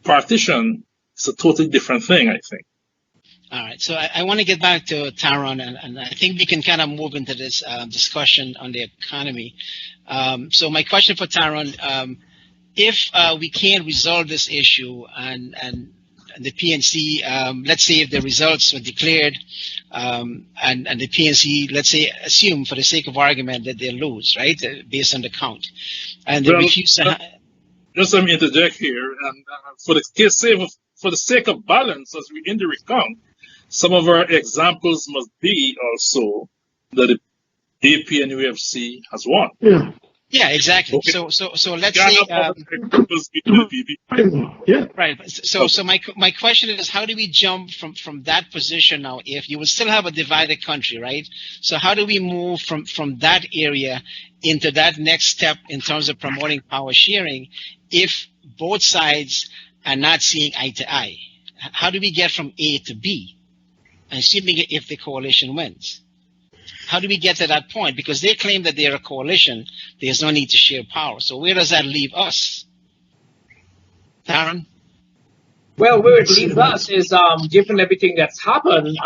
Partition is a totally different thing, I think. All right, so I want to get back to Tarron, and I think we can kind of move into this discussion on the economy. So my question for Tarron, if we can't resolve this issue and the PNC, let's say if the results were declared and the PNC, let's say, assume for the sake of argument that they lose, right, based on the count, and they refuse to... Just let me interject here, and for the sake of balance, as we in the recount, some of our examples must be also that the AP and UFC has won. Yeah, exactly. Okay. So let's say right. So my question is, how do we jump from that position now? If you will still have a divided country, right? So how do we move from that area into that next step in terms of promoting power sharing if both sides are not seeing eye to eye? How do we get from A to B? Assuming if the coalition wins. How do we get to that point? Because they claim that they're a coalition, there's no need to share power. So where does that leave us? Tarron? Well, where it leaves us is, given everything that's happened,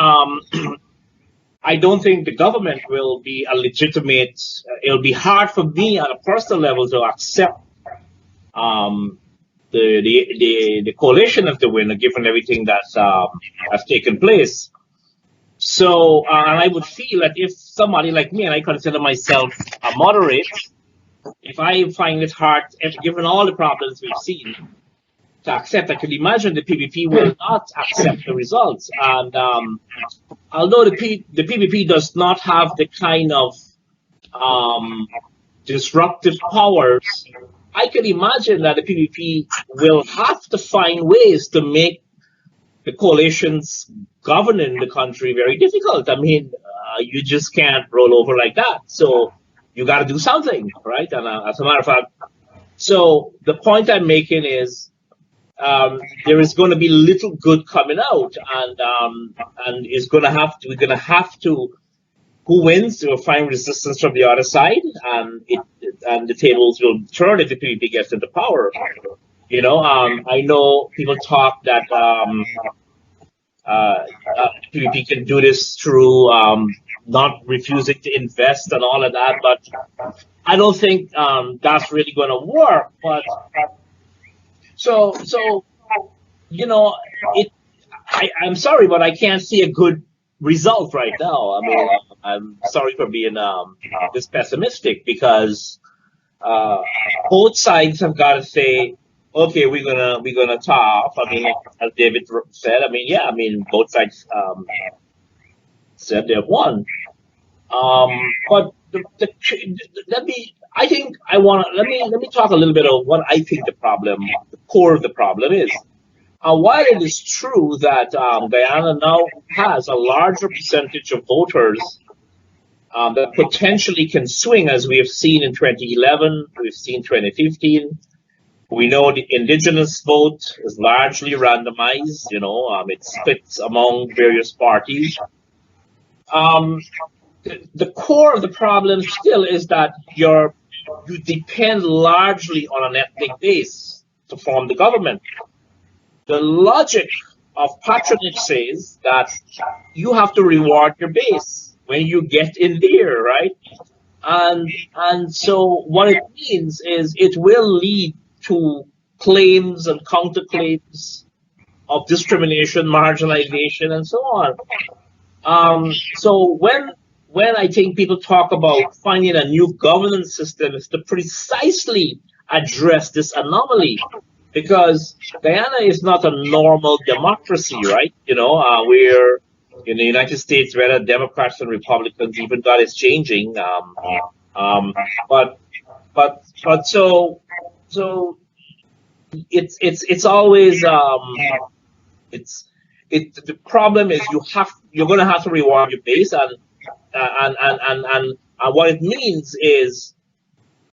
I don't think the government will be a legitimate, it'll be hard for me on a personal level to accept the coalition of the winner, given everything that's has taken place. So, and I would feel that if somebody like me, and I consider myself a moderate, if I find it hard, given all the problems we've seen, to accept, I could imagine the PPP will not accept the results. And although the PPP does not have the kind of disruptive powers, I can imagine that the PPP will have to find ways to make the coalitions governing the country very difficult. I mean, you just can't roll over like that. So you got to do something, right? And as a matter of fact, so the point I'm making is there is going to be little good coming out, and it's going to have to. We're going to have to. Who wins will find resistance from the other side, and the tables will turn if the PPP gets into power. You know, I know people talk that PPP can do this through not refusing to invest and all of that, but I don't think that's really going to work. But so you know, I'm sorry, but I can't see a good result right now. I mean, I'm sorry for being this pessimistic, because both sides have got to say, okay, we're gonna talk. I mean, as David said, I mean, yeah, I mean, both sides said they won. But let me talk a little bit of what I think the core of the problem is. While it is true that Guyana now has a larger percentage of voters that potentially can swing, as we have seen in 2011, we've seen 2015. We know the indigenous vote is largely randomized. You know, it splits among various parties. The core of the problem still is that you depend largely on an ethnic base to form the government. The logic of patronage says that you have to reward your base when you get in there, right? And so what it means is it will lead to claims and counterclaims of discrimination, marginalization, and so on. So when I think people talk about finding a new governance system, is to precisely address this anomaly. Because Guyana is not a normal democracy, right? You know, where in the United States, whether Democrats and Republicans, even that is changing. But so it's always the problem is you're going to have to reward your base, and what it means is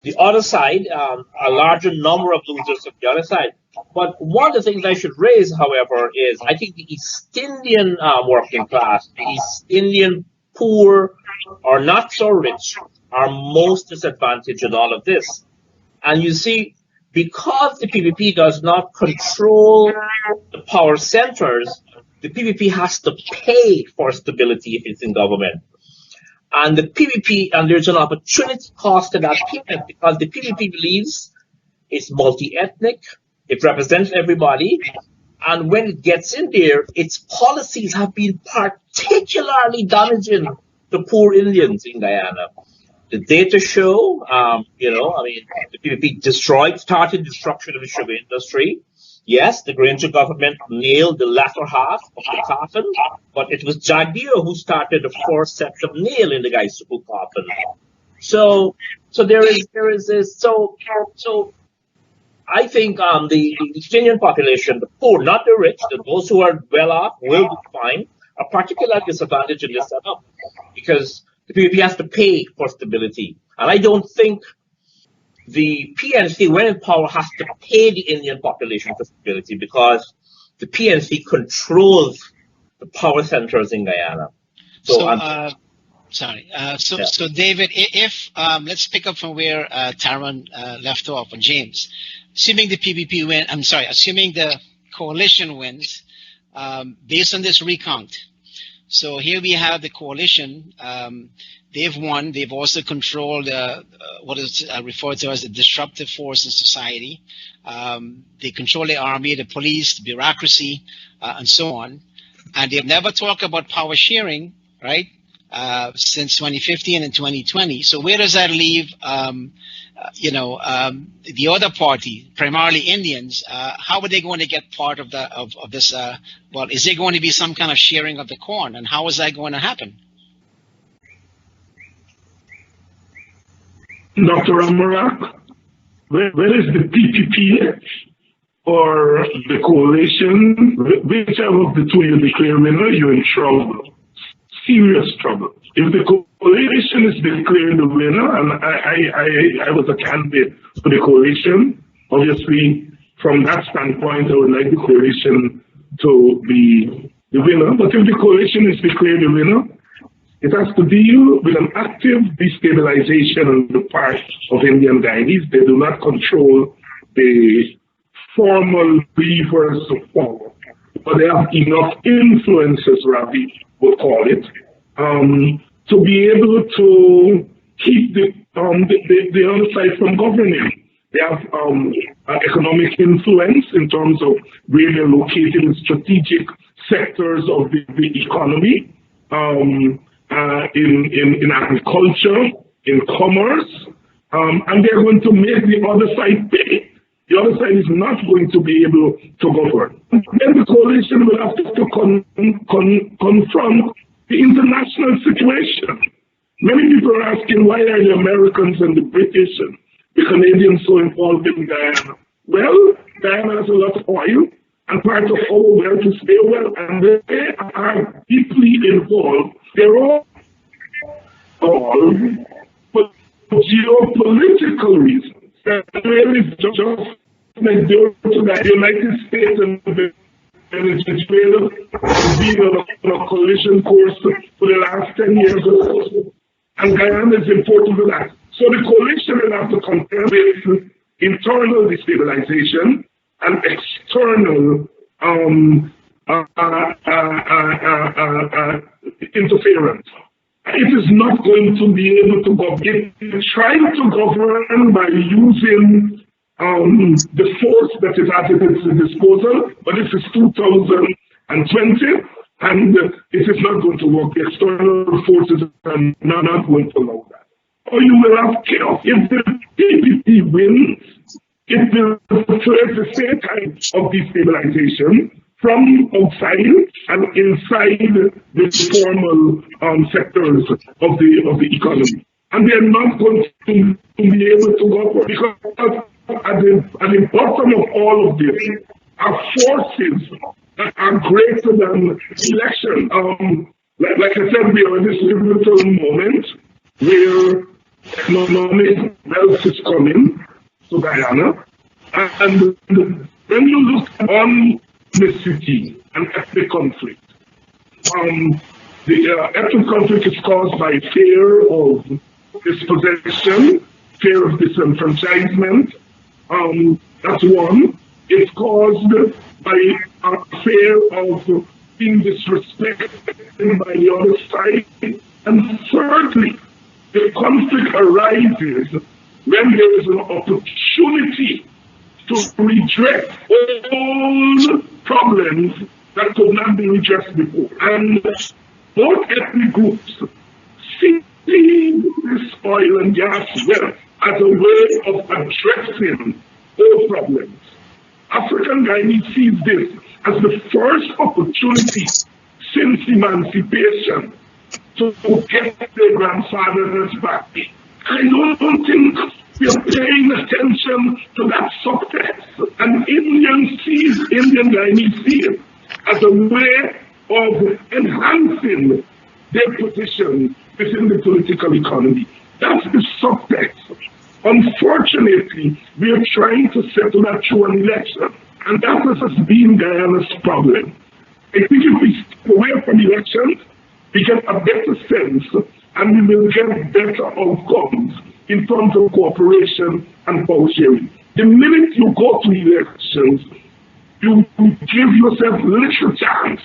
the other side, a larger number of losers of the other side. But one of the things I should raise, however, is I think the East Indian working class, the East Indian poor or not so rich, are most disadvantaged in all of this. And you see, because the PPP does not control the power centers, the PPP has to pay for stability if it's in government. And the PPP, and there's an opportunity cost to that payment, because the PPP believes it's multi-ethnic, it represents everybody, and when it gets in there, its policies have been particularly damaging to poor Indians in Guyana. The data show, the PPP started destruction of the sugar industry. Yes, the Granger government nailed the latter half of the coffin, but it was Jagir who started the first set of nail in the guy's coffin. So there is this. So I think the East Indian population, the poor, not the rich, those who are well off will be fine, are particularly disadvantaged in this setup, because the PPP has to pay for stability, and I don't think the PNC, when in power, has to pay the Indian population for stability, because the PNC controls the power centers in Guyana. So David, if let's pick up from where Tarron left off, on James. Assuming the PPP win, assuming the coalition wins, based on this recount. So here we have the coalition. They've won. They've also controlled what is referred to as the disruptive force in society. They control the army, the police, the bureaucracy, and so on. And they've never talked about power sharing, right, since 2015 and 2020. So where does that leave, the other party, primarily Indians? How are they going to get part of this? Is there going to be some kind of sharing of the corn, and how is that going to happen? Dr. Ramharack, where is the PPP or the coalition? Whichever of the two you declare winner, you're in trouble, serious trouble. If the coalition is declaring the winner, and I was a candidate for the coalition, obviously from that standpoint, I would like the coalition to be the winner. But if the coalition is declaring the winner, it has to deal with an active destabilization on the part of Indian Guyanese. They do not control the formal levers of power. but they have enough influence, as Ravi would call it, to be able to keep the other side from governing. They have economic influence in terms of where they're located in strategic sectors of the economy, in agriculture, in commerce, and they're going to make the other side pay. The other side is not going to be able to govern. Then the coalition will have to confront the international situation. Many people are asking, why are the Americans and the British and the Canadians so involved in Guyana? Well, Guyana has a lot of oil, and part of our wealth is their wealth, and they are deeply involved. They're all for geopolitical reasons. That really just like the United States and Venezuela have been on a collision course for the last 10 years or so. And Guyana is important to that. So the coalition will have to contend with internal destabilization and external interference. It is not going to be able to govern. It's trying to govern by using the force that is at its disposal, but this is 2020, and it is not going to work. The external forces are not going to allow that. Or you will have chaos. If the PPP wins, it will create the same kind of destabilization from outside and inside the formal sectors of the economy. And they are not going to be able to go because at the bottom of all of this are forces that are greater than election. Like I said, we are in this pivotal moment where economic wealth is coming to Guyana. And when you look on the city and ethnic conflict, the ethnic conflict is caused by fear of dispossession, fear of disenfranchisement. That's one. It's caused by fear of being disrespected by the other side. And thirdly, the conflict arises when there is an opportunity to redress all problems that could not be redressed before. And both ethnic groups see this oil and gas wealth as a way of addressing all problems. African Guyanese sees this as the first opportunity since emancipation to get their grandfathers back. I don't think we are paying attention to that subtext. And Indian Guyanese see it as a way of enhancing their position within the political economy. That's the subtext. Unfortunately, we are trying to settle that through an election, and that has been Guyana's problem. I think if we step away from elections, we get a better sense, and we will get better outcomes in terms of cooperation and power sharing. The minute you go to elections, you give yourself little chance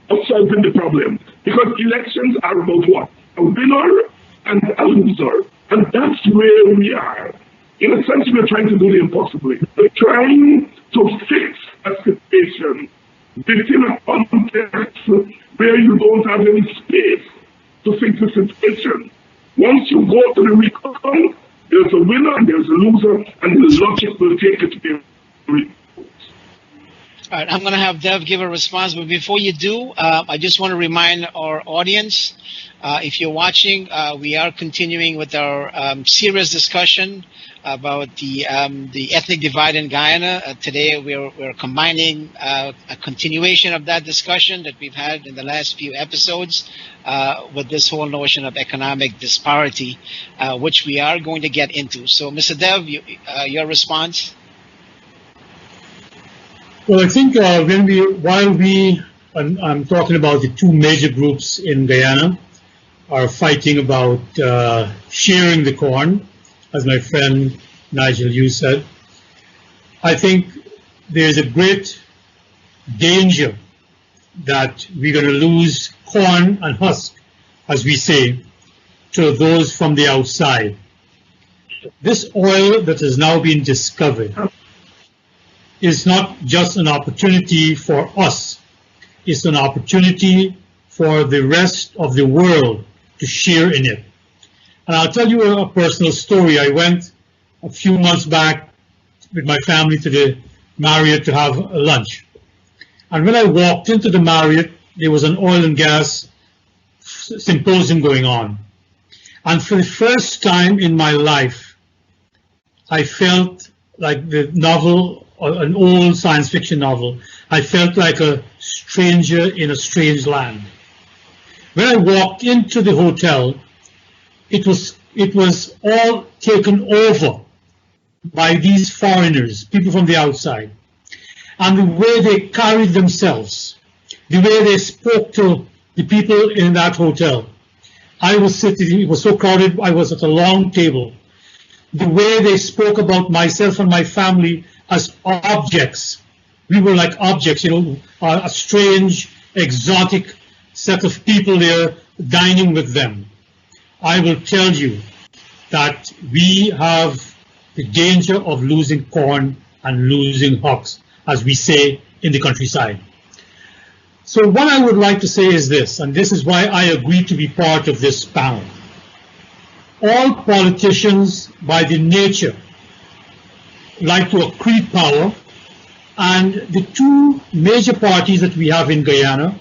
of solving the problem, because elections are about what? A winner and a loser. And that's where we are. In a sense, we're trying to do the impossible. We're trying to fix a situation within a context where you don't have any space to fix the situation. Once you go to the recon, there's a winner and there's a loser, and the logic will take it to the All right, I'm going to have Dev give a response, but before you do, I just want to remind our audience, if you're watching, we are continuing with our serious discussion about the ethnic divide in Guyana. Today, we're combining a continuation of that discussion that we've had in the last few episodes with this whole notion of economic disparity, which we are going to get into. So, Mr. Dev, your response? Well, I think I'm talking about the two major groups in Guyana are fighting about sharing the corn, as my friend Nigel Yu said. I think there's a great danger that we're going to lose corn and husk, as we say, to those from the outside. This oil that has now been discovered is not just an opportunity for us, it's an opportunity for the rest of the world to share in it. And I'll tell you a personal story. I went a few months back with my family to the Marriott to have a lunch. And when I walked into the Marriott, there was an oil and gas symposium going on. And for the first time in my life, I felt like the novel, or an old science fiction novel, I felt like a stranger in a strange land. When I walked into the hotel, it was all taken over by these foreigners, people from the outside. And the way they carried themselves, the way they spoke to the people in that hotel. I was sitting, it was so crowded, I was at a long table. The way they spoke about myself and my family as objects. We were like objects, you know, a strange, exotic set of people there dining with them. I will tell you that we have the danger of losing corn and losing husks, as we say in the countryside. So what I would like to say is this, and this is why I agreed to be part of this panel. All politicians, by their nature, like to accrete power, and the two major parties that we have in Guyana,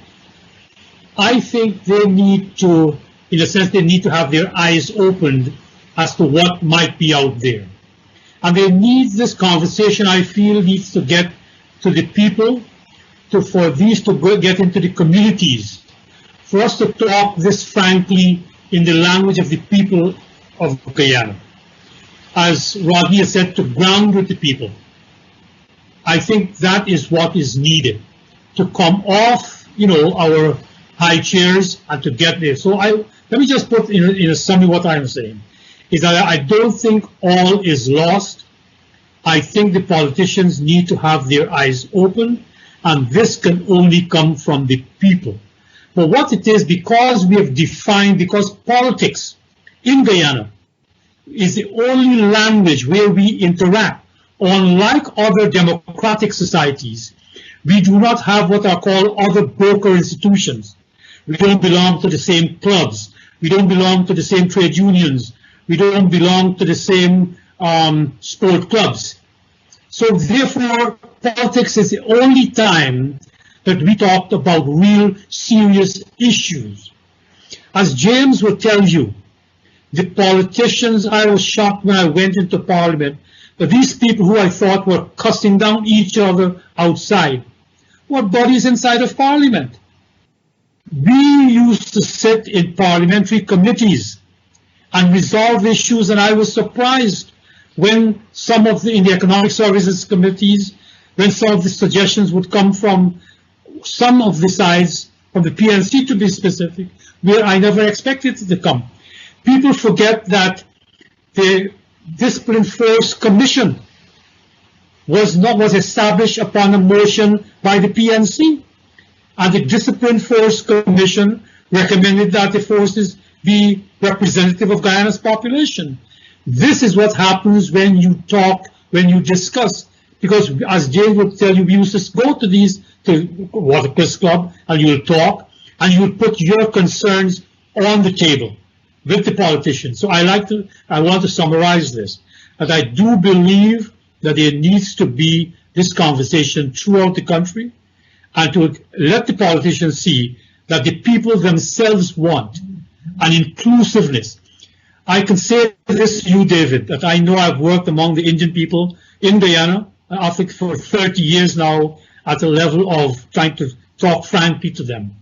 I think they need to, in a sense, they need to have their eyes opened as to what might be out there. And they need this conversation, I feel, needs to get to the people, for these to get into the communities, for us to talk this frankly in the language of the people of Guyana. As Ravi has said, to ground with the people. I think that is what is needed, to come off, you know, our high chairs and to get there. So let me just put in a summary what I'm saying, is that I don't think all is lost. I think the politicians need to have their eyes open, and this can only come from the people. But what it is, because we have defined, because politics in Guyana is the only language where we interact. Unlike other democratic societies, we do not have what are called other broker institutions. We don't belong to the same clubs. We don't belong to the same trade unions. We don't belong to the same sport clubs. So therefore, politics is the only time that we talked about real serious issues. As James will tell you, the politicians, I was shocked when I went into Parliament, that these people who I thought were cussing down each other outside were bodies inside of Parliament. We used to sit in parliamentary committees and resolve issues, and I was surprised when some of in the Economic Services Committees, when some of the suggestions would come from some of the sides, from the PNC to be specific, where I never expected it to come. People forget that the Discipline Force Commission was established upon a motion by the PNC, and the Discipline Force Commission recommended that the forces be representative of Guyana's population. This is what happens when you talk, when you discuss, because as James would tell you, we used to go to to Watercress Club, and you will talk, and you will put your concerns on the table with the politicians. So I want to summarize this, that I do believe that there needs to be this conversation throughout the country, and to let the politicians see that the people themselves want an inclusiveness. I can say this to you, David, that I know I've worked among the Indian people in Guyana, I think for 30 years now, at a level of trying to talk frankly to them.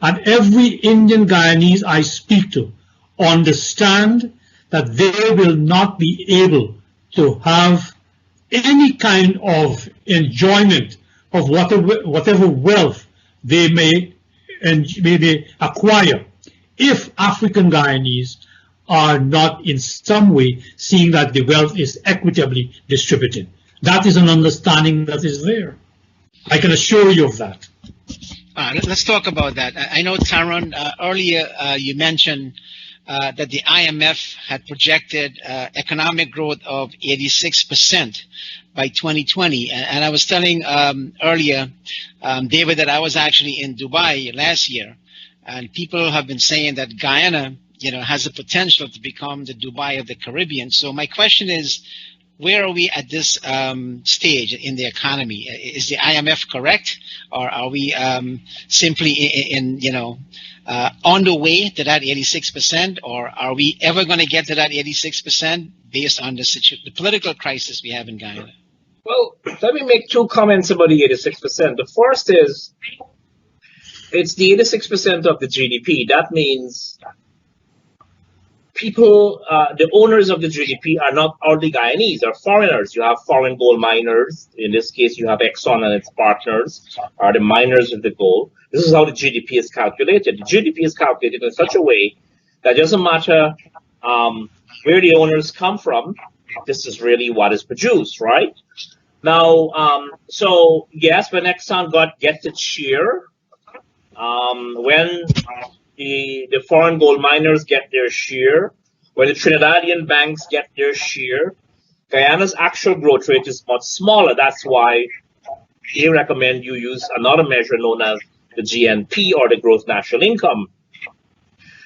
And every Indian Guyanese I speak to understand that they will not be able to have any kind of enjoyment of whatever wealth they may acquire if African Guyanese are not in some way seeing that the wealth is equitably distributed. That is an understanding that is there. I can assure you of that. Let's talk about that. I know, Tarron, earlier you mentioned that the IMF had projected economic growth of 86% by 2020. And I was telling earlier, David, that I was actually in Dubai last year, and people have been saying that Guyana, has the potential to become the Dubai of the Caribbean. So my question is, where are we at this stage in the economy? Is the IMF correct, or are we simply on the way to that 86%, or are we ever going to get to that 86% based on the political crisis we have in Guyana? Well, let me make two comments about the 86%. The first is, it's the 86% of the GDP. That means people, the owners of the GDP are not only Guyanese, are foreigners. You have foreign gold miners. In this case, you have Exxon and its partners are the miners of the gold. This is how the GDP is calculated. The GDP is calculated in such a way that it doesn't matter where the owners come from. This is really what is produced, right? Now, so yes, when Exxon gets its share, when the foreign gold miners get their share, when the Trinidadian banks get their share, Guyana's actual growth rate is much smaller. That's why they recommend you use another measure known as the GNP, or the gross national income.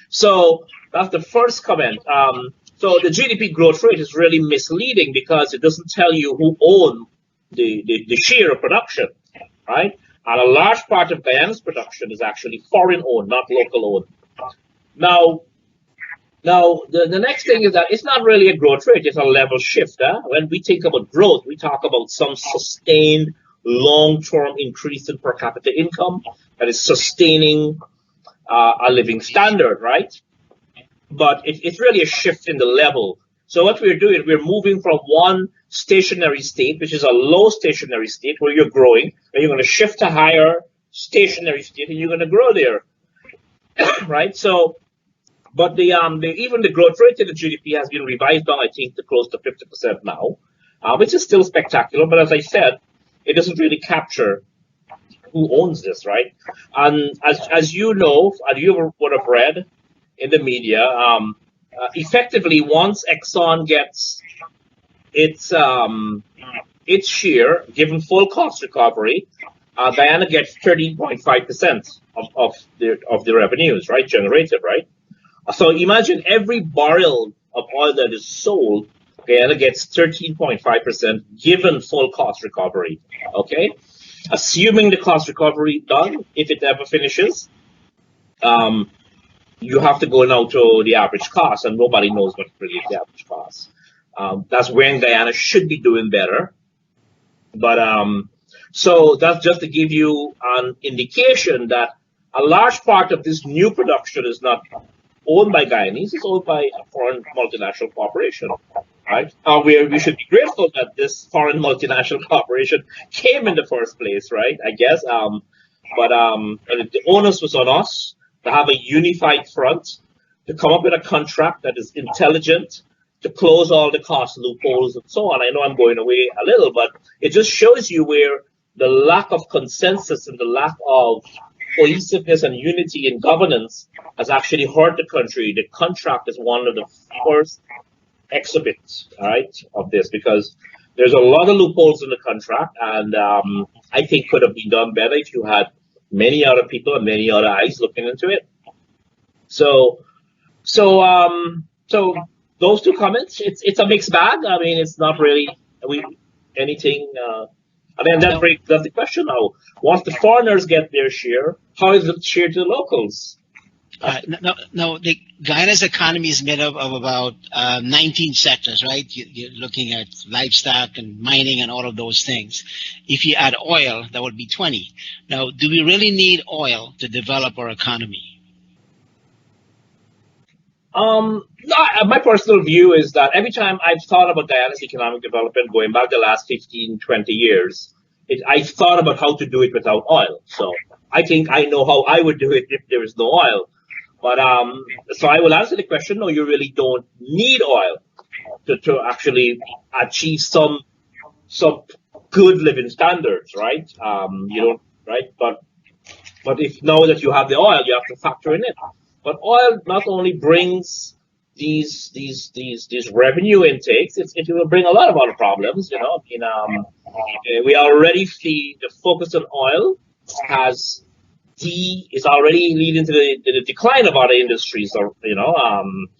So that's the first comment. So the GDP growth rate is really misleading because it doesn't tell you who owns the share of production, right? And a large part of Guyana's production is actually foreign owned, not local owned. Now, the next thing is that it's not really a growth rate, it's a level shift. When we think about growth, we talk about some sustained long-term increase in per capita income that is sustaining a living standard, right? But it's really a shift in the level. So what we're doing, we're moving from one stationary state, which is a low stationary state where you're growing, and you're going to shift to higher stationary state, and you're going to grow there, right? So, but even the growth rate of the GDP has been revised down, I think, to close to 50% now, which is still spectacular. But as I said, it doesn't really capture who owns this, right? And as you know, and you would have read in the media, effectively, once Exxon gets its share, given full cost recovery, Guyana gets 13.5% of the revenues, right, generated, right? So imagine every barrel of oil that is sold, Guyana gets 13.5% given full cost recovery. Okay, assuming the cost recovery done, if it ever finishes, you have to go now to the average cost, and nobody knows what really is the average cost. That's when Guyana should be doing better. But so that's just to give you an indication that a large part of this new production is not owned by Guyanese, it's owned by a foreign multinational corporation, right? We should be grateful that this foreign multinational corporation came in the first place, right? I guess. But the onus was on us to have a unified front, to come up with a contract that is intelligent, to close all the cost loopholes and so on. I know I'm going away a little, but it just shows you where the lack of consensus and the lack of cohesiveness and unity in governance has actually hurt the country. The contract is one of the first exhibits, right, of this, because there's a lot of loopholes in the contract, and I think could have been done better if you had many other people and many other eyes looking into it. So those two comments, it's a mixed bag. I mean, it's not really anything. I mean, that brings up the question now. Once the foreigners get their share, how is it shared to the locals? No, the Guyana's economy is made up of about 19 sectors, right? You're looking at livestock and mining and all of those things. If you add oil, that would be 20. Now, do we really need oil to develop our economy? My personal view is that every time I've thought about Guyana's economic development going back the last 15, 20 years, I thought about how to do it without oil. So I think I know how I would do it if there is no oil. But so I will answer the question, no, you really don't need oil to actually achieve some good living standards, right? You don't, right? But But if now that you have the oil, you have to factor in it. But oil not only brings these revenue intakes, it will bring a lot of other problems. You know, we already see the focus on oil is already leading to the decline of other industries. Or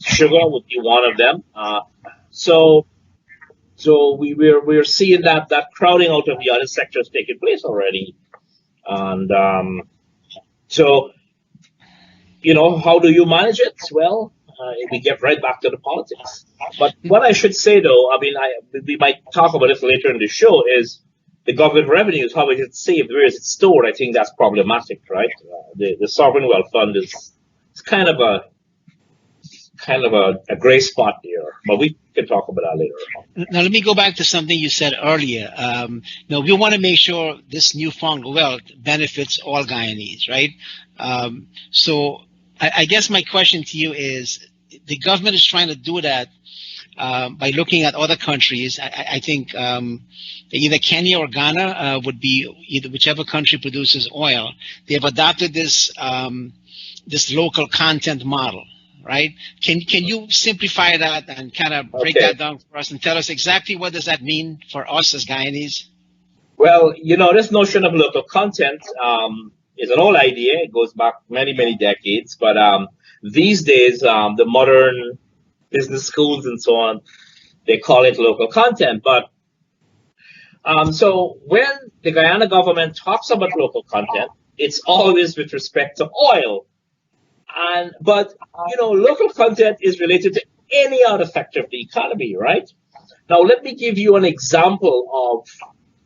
sugar would be one of them. So we're seeing that crowding out of the other sectors taking place already, and so how do you manage it? Well, we get right back to the politics. But what I should say, though, I mean, we might talk about this later in the show, is the government revenues, how is it saved, where is it stored? I think that's problematic, right? The sovereign wealth fund is kind of a gray spot there, but we can talk about that later. Now, let me go back to something you said earlier. We want to make sure this newfound wealth benefits all Guyanese, right? So I guess my question to you is, the government is trying to do that by looking at other countries. I think either Kenya or Ghana would be whichever country produces oil. They've adopted this local content model, right? Can you simplify that and kind of break that down for us and tell us exactly what does that mean for us as Guyanese? Well, this notion of local content is an old idea. It goes back many, many decades. But these days, the modern business schools and so on, they call it local content. But so when the Guyana government talks about local content, it's always with respect to oil. But local content is related to any other sector of the economy, right? Now, let me give you an example of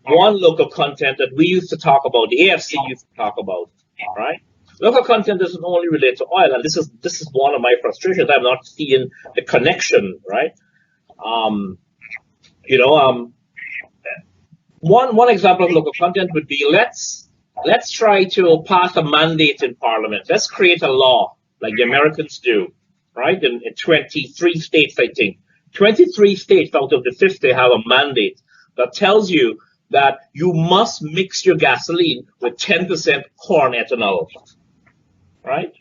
one local content that we used to talk about, the AFC used to talk about, right? Local content doesn't only relate to oil, and this is one of my frustrations. I'm not seeing the connection, right? One example of local content would be let's try to pass a mandate in Parliament. Let's create a law like the Americans do, right? In 23 states, I think. 23 states out of the 50 have a mandate that tells you that you must mix your gasoline with 10% corn ethanol, right?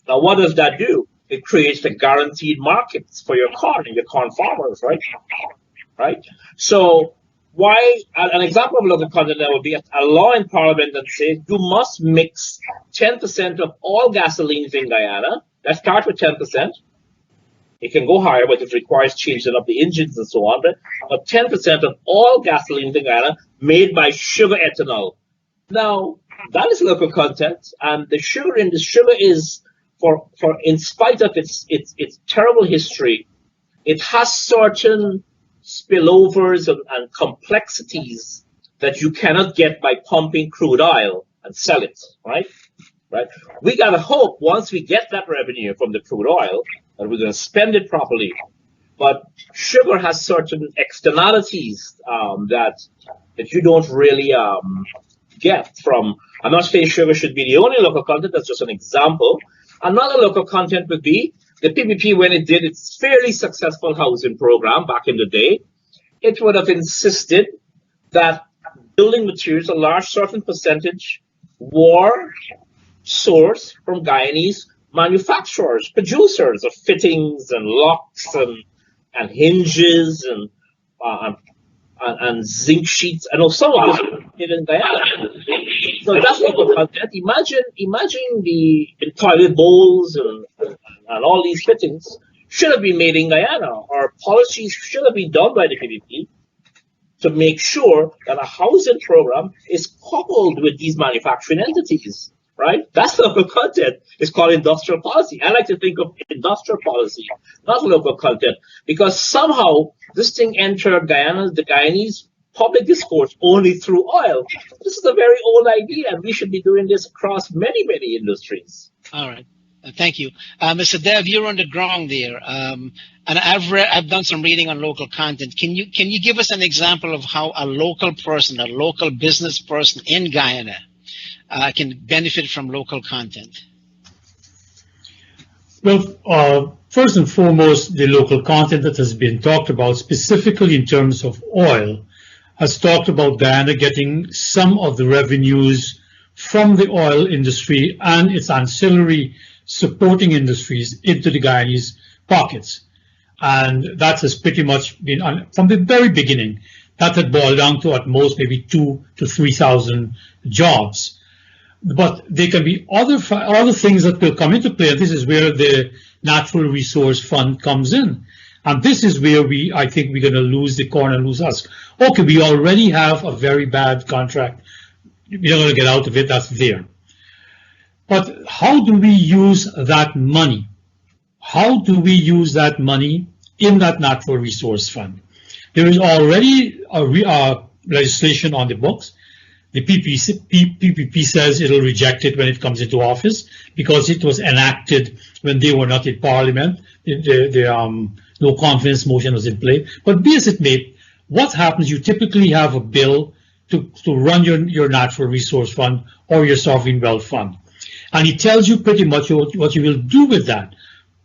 Now, what does that do? It creates the guaranteed markets for your corn and your corn farmers, right? Right? So why, an example of local content that would be a law in Parliament that says you must mix 10% of all gasolines in Guyana. Let's start with 10%. It can go higher, but it requires changing up the engines and so on. But 10% of all gasolines in Guyana made by sugar ethanol. Now, that is local content, and the sugar is, for in spite of its terrible history, it has certain spillovers and complexities that you cannot get by pumping crude oil and sell it, right? Right? We gotta hope once we get that revenue from the crude oil that we're gonna spend it properly. But sugar has certain externalities that you don't really get from. I'm not saying sugar should be the only local content. That's just an example. Another local content would be the PPP, when it did its fairly successful housing program back in the day. It would have insisted that building materials, a large certain percentage, were sourced from Guyanese manufacturers, producers of fittings and locks and hinges and zinc sheets. I know some of this is in Guyana. So that's local content. Imagine the toilet bowls and all these fittings should have been made in Guyana, or policies should have been done by the PPP to make sure that a housing program is coupled with these manufacturing entities, right? That's local content. It's called industrial policy. I like to think of industrial policy, not local content, because somehow this thing entered the Guyanese public discourse only through oil. This is a very old idea, and we should be doing this across many, many industries. All right. Thank you. Mr. Dev, you're on the ground there. And I've done some reading on local content. Can you give us an example of how a local person, a local business person in Guyana can benefit from local content? Well, first and foremost, the local content that has been talked about, specifically in terms of oil, has talked about Guyana getting some of the revenues from the oil industry and its ancillary supporting industries into the Guyanese pockets. And that has pretty much been, from the very beginning, that had boiled down to at most maybe 2,000 to 3,000 jobs. But there can be other things that will come into play, and this is where the Natural Resource Fund comes in. And this is where I think we're going to lose the corn and lose us. Okay, we already have a very bad contract. We're not going to get out of it, that's there. But how do we use that money? How do we use that money in that Natural Resource Fund? There is already a legislation on the books. The PPP says it'll reject it when it comes into office because it was enacted when they were not in Parliament. The no confidence motion was in play. But be as it may, what happens? You typically have a bill to run your Natural Resource Fund or your Sovereign Wealth Fund. And it tells you pretty much what you will do with that.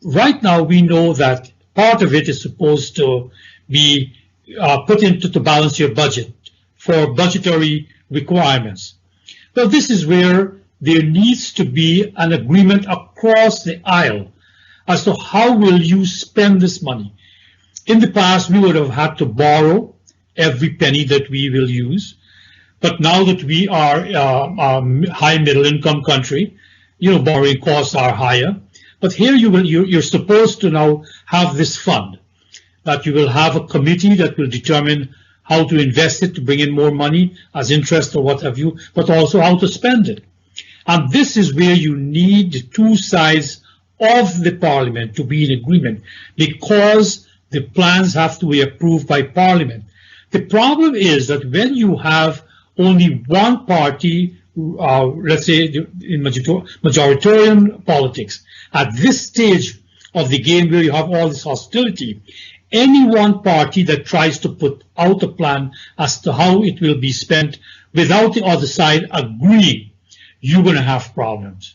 Right now, we know that part of it is supposed to be put into to balance your budget for budgetary requirements. Well, this is where there needs to be an agreement across the aisle as to how will you spend this money. In the past, we would have had to borrow every penny that we will use. But now that we are a high middle income country, borrowing costs are higher. But here you're supposed to now have this fund, that you will have a committee that will determine how to invest it to bring in more money as interest or what have you, but also how to spend it. And this is where you need the two sides of the Parliament to be in agreement, because the plans have to be approved by Parliament. The problem is that when you have only one party, let's say in majoritarian politics, at this stage of the game where you have all this hostility, any one party that tries to put out a plan as to how it will be spent without the other side agreeing, you're going to have problems.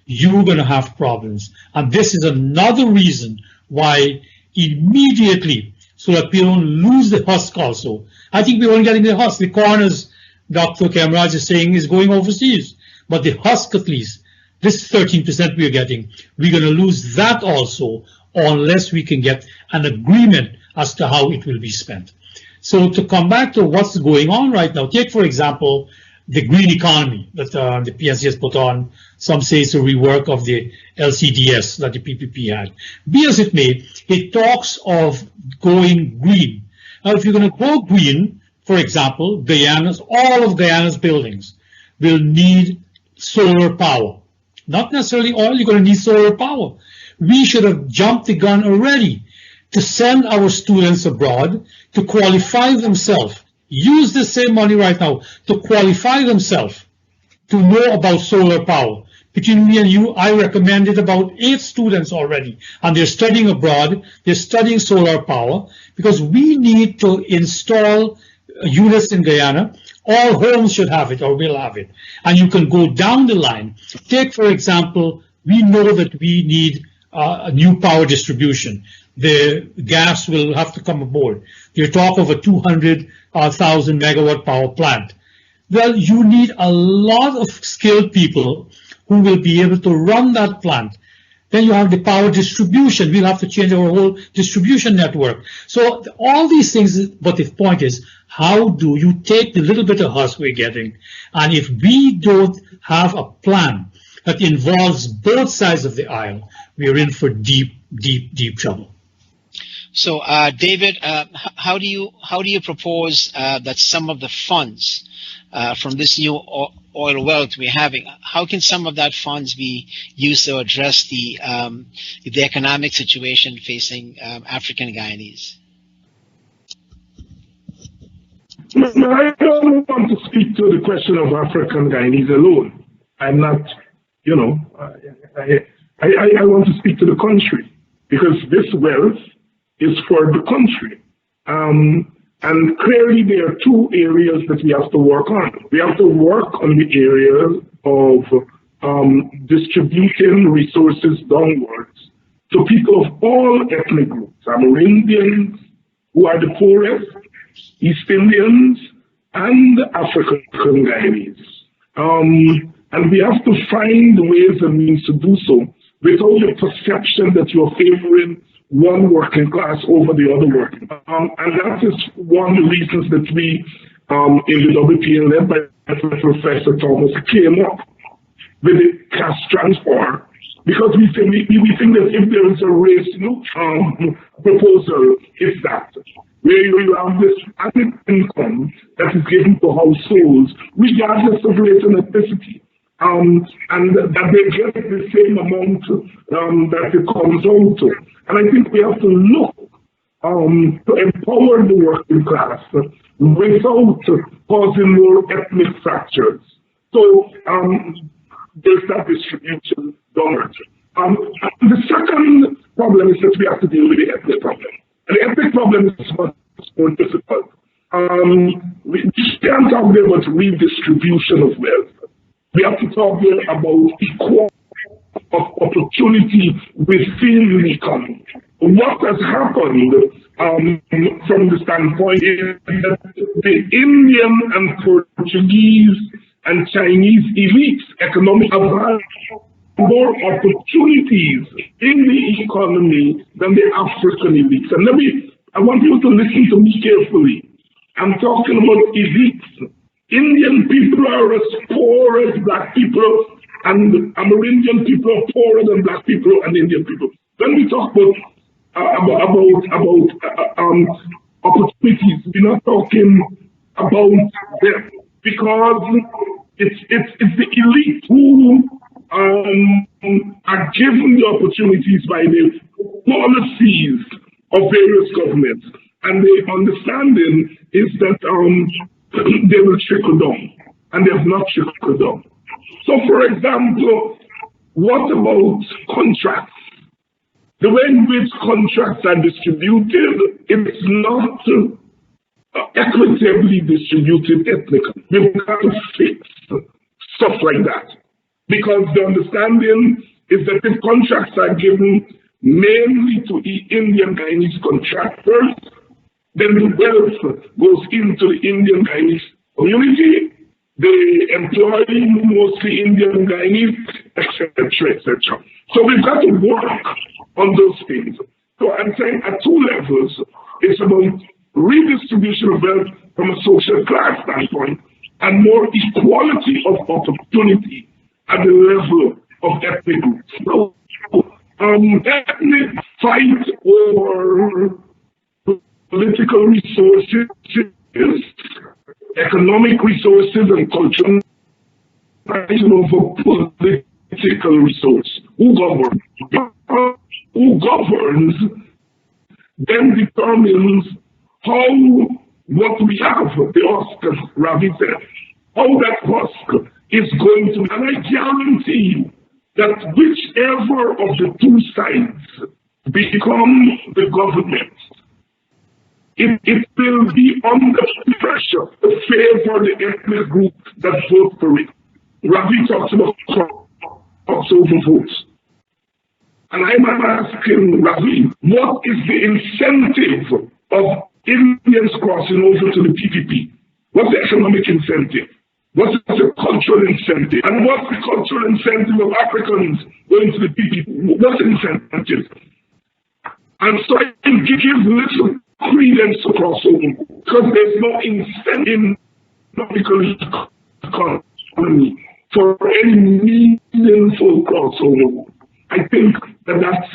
You're going to have problems. And this is another reason why immediately, so that we don't lose the husk also. I think we're only getting the husk. The corn, as Dr. Khemraj is saying, is going overseas. But the husk, at least, this 13% we're getting, we're going to lose that also unless we can get an agreement as to how it will be spent. So to come back to what's going on right now, take, for example, the green economy that the PNC has put on. Some say it's a rework of the LCDS that the PPP had. Be as it may, it talks of going green. Now, if you're going to go green, for example, all of Guyana's buildings will need solar power. Not necessarily oil, you're going to need solar power. We should have jumped the gun already to send our students abroad to qualify themselves. Use the same money right now to qualify themselves to know about solar power. Between me and you, I recommended about 8 students already, and they're studying abroad. They're studying solar power because we need to install units in Guyana. All homes should have it or will have it. And you can go down the line. Take, for example, we know that we need a new power distribution. The gas will have to come aboard. You're talking of a 200,000 megawatt power plant. Well, you need a lot of skilled people who will be able to run that plant. Then you have the power distribution. We'll have to change our whole distribution network. So all these things, but the point is, how do you take the little bit of husk we're getting? And if we don't have a plan that involves both sides of the aisle, we're in for deep, deep, deep trouble. So, David, how do you propose that some of the funds from this new oil wealth we're having, how can some of that funds be used to address the economic situation facing African Guyanese? I don't want to speak to the question of African Guyanese alone. I'm not, I want to speak to the country, because this wealth is for the country. And clearly there are 2 areas that we have to work on. We have to work on the area of distributing resources downwards to people of all ethnic groups, Amerindians, who are the poorest, East Indians, and African Guyanese. And we have to find ways and means to do so without the perception that you're favoring one working class over the other working. And that is one of the reasons that we in the WPN led by Professor Thomas came up with the cash transfer, because we think that if there is a race proposal, it's that where you have this added income that is given to households regardless of race and ethnicity. And that they get the same amount that it comes out to. And I think we have to look to empower the working class without causing more ethnic fractures. So there's that distribution downwards. The second problem is that we have to deal with the ethnic problem. And the ethnic problem is much more difficult. We can't talk there about redistribution of wealth. We have to talk there about equality of opportunity within the economy. What has happened from the standpoint is that the Indian and Portuguese and Chinese elites economically have more opportunities in the economy than the African elites. And I want you to listen to me carefully. I'm talking about elites. Indian people are as poor as black people, and Amerindian people are poorer than black people and Indian people. When we talk about opportunities, we're not talking about them, because it's the elite who are given the opportunities by the policies of various governments, and the understanding is that they will trickle down, and they have not trickled down. So, for example, what about contracts? The way in which contracts are distributed, it's not equitably distributed ethnically. We've got to fix stuff like that, because the understanding is that if contracts are given mainly to Indian Guyanese contractors, then the wealth goes into the Indian Guyanese community. They employ mostly Indian Guyanese, etc., etc. So we've got to work on those things. So I'm saying at two levels. It's about redistribution of wealth from a social class standpoint and more equality of opportunity at the level of ethnic groups. So, ethnic fight over political resources, economic resources, and cultural over political resource. Who governs then determines how what we have, the husk, as Ravi said, how that husk is going to, and I guarantee you that whichever of the two sides become the government, it will be under pressure to favor the ethnic group that vote for it. Ravi talks about crossover votes. And I'm asking Ravi, what is the incentive of Indians crossing over to the PPP? What's the economic incentive? What's the cultural incentive? And what's the cultural incentive of Africans going to the PPP? What's the incentive? And so I can give little credence to crossover because there's no incentive in economical economy for any meaningful crossover. I think that's,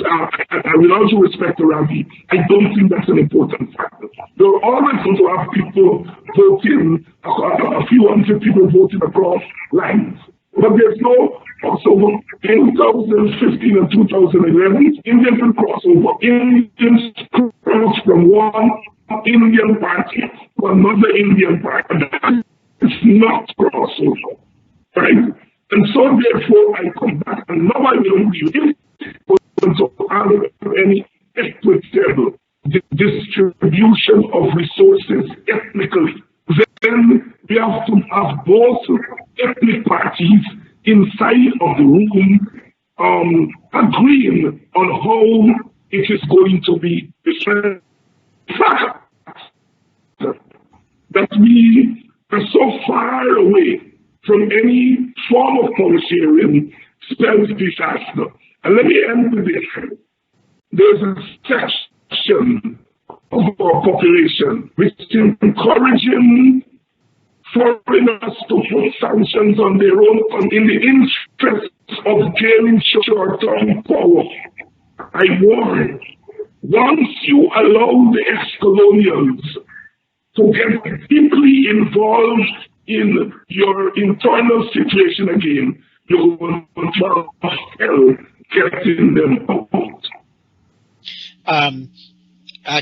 with all due respect to Ravi, I don't think that's an important factor. There are always going to have people voting, a few hundred people voting across lines. But there's no crossover. In 2015 and 2011, Indians will crossover. Indians cross from one Indian party to another Indian party. It's not crossover, right? And so therefore I come back and now I will review to have any equitable distribution of resources ethnically. Then we have to have both ethnic parties inside of the room agreeing on how it is going to be distributed. That we are so far away from any form of power sharing spells disaster. And let me end with this. There's a section of our population which is encouraging foreigners to put sanctions on their own in the interest of gaining short-term power. I warn, once you allow the ex-colonials to get deeply involved in your internal situation again, you will have hell getting them out.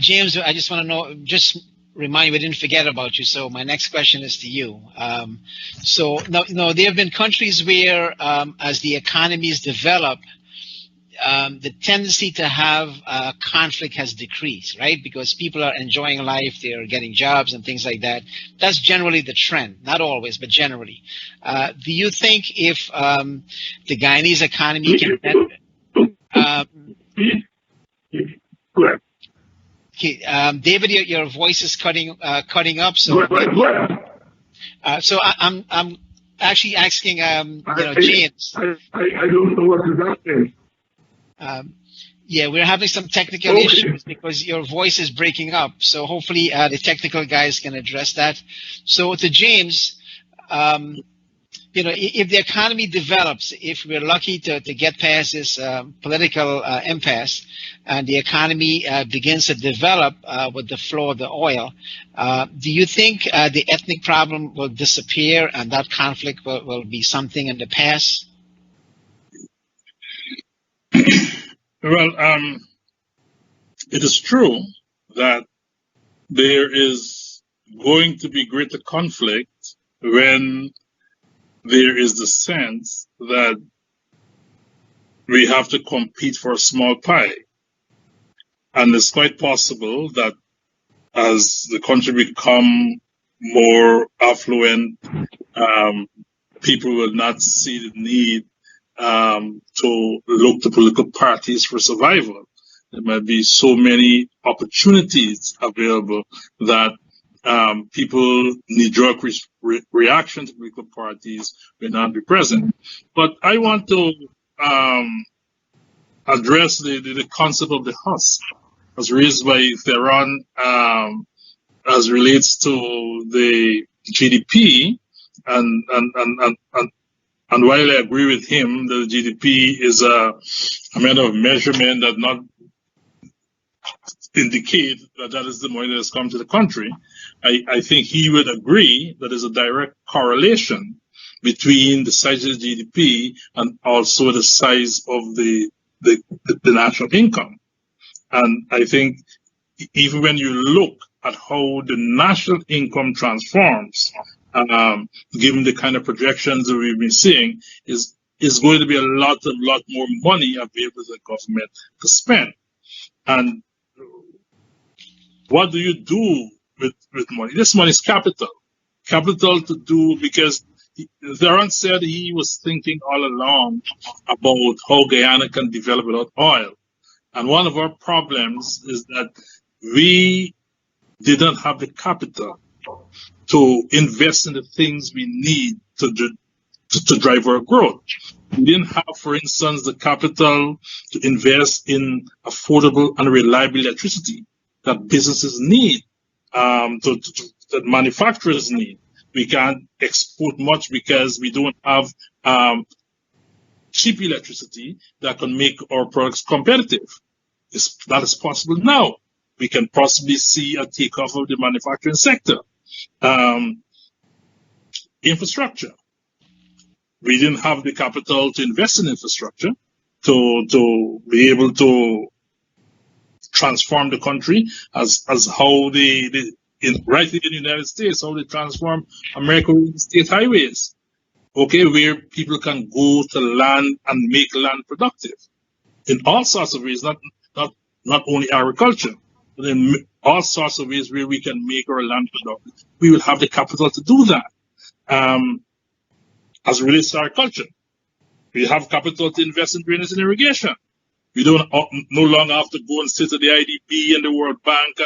James, I just want to know, just remind me, we didn't forget about you. So my next question is to you. So no, there have been countries where, as the economies develop, the tendency to have conflict has decreased, right? Because people are enjoying life, they're getting jobs and things like that. That's generally the trend, not always, but generally. Do you think if the Guyanese economy can David, your voice is cutting up. So, so I'm actually asking, James. I don't know what is happening. Yeah, we're having some technical issues because your voice is breaking up. So hopefully the technical guys can address that. So to James, if the economy develops, if we're lucky to get past this political impasse and the economy begins to develop with the flow of the oil, do you think the ethnic problem will disappear and that conflict will be something in the past? Well, it is true that there is going to be greater conflict when there is the sense that we have to compete for a small pie. And it's quite possible that as the country become more affluent, people will not see the need to look to political parties for survival. There might be so many opportunities available that people knee-jerk reaction to political parties will not be present. But I want to address the concept of the husk as raised by Tarron as relates to the GDP and while I agree with him that the GDP is a matter of measurement that not indicate that is the money that has come to the country, I think he would agree that there's a direct correlation between the size of the GDP and also the size of the national income. And I think even when you look at how the national income transforms, given the kind of projections that we've been seeing, is going to be a lot more money available to the government to spend. And what do you do with money? This money is capital to do, because Tarron said he was thinking all along about how Guyana can develop without oil. And one of our problems is that we didn't have the capital to invest in the things we need to drive our growth. We didn't have, for instance, the capital to invest in affordable and reliable electricity that businesses need, that manufacturers need. We can't export much because we don't have cheap electricity that can make our products competitive. That is possible now. We can possibly see a takeoff of the manufacturing sector. Infrastructure. We didn't have the capital to invest in infrastructure to be able to transform the country as how right in the United States, how they transform American state highways. Okay, where people can go to land and make land productive in all sorts of ways, not only agriculture, but in all sorts of ways where we can make our land productive. We will have the capital to do that. As it relates to agriculture, we have capital to invest in drainage and irrigation. We don't no longer have to go and sit at the IDB and the World Bank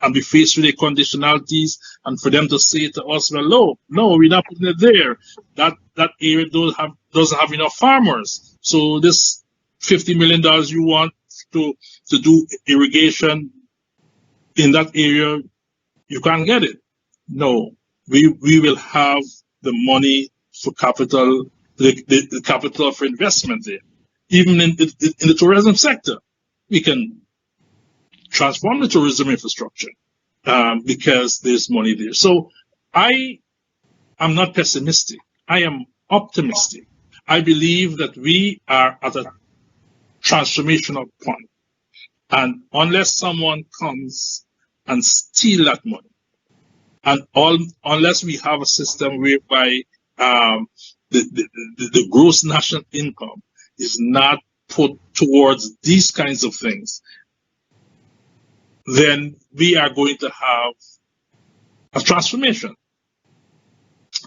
and be faced with the conditionalities, and for them to say to us, well, no, we're not putting it there. That area doesn't have enough farmers. So this $50 million you want to do irrigation in that area, you can't get it. No, we will have the money for capital, the capital for investment there. Even in the tourism sector, we can transform the tourism infrastructure because there's money there. So I am not pessimistic. I am optimistic. I believe that we are at a transformational point. And unless someone comes and steal that money, and unless we have a system whereby the gross national income is not put towards these kinds of things, then we are going to have a transformation.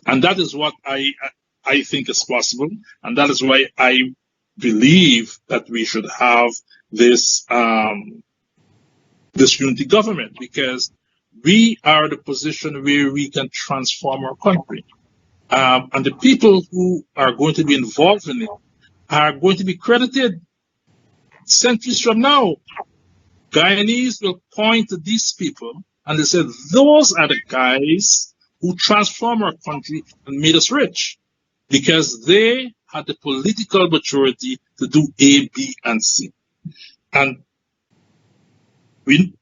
And that is what I think is possible. And that is why I believe that we should have this this unity government, because we are the position where we can transform our country. And the people who are going to be involved in it are going to be credited centuries from now. Guyanese will point to these people and they said, those are the guys who transformed our country and made us rich, because they had the political maturity to do A, B, and C. And we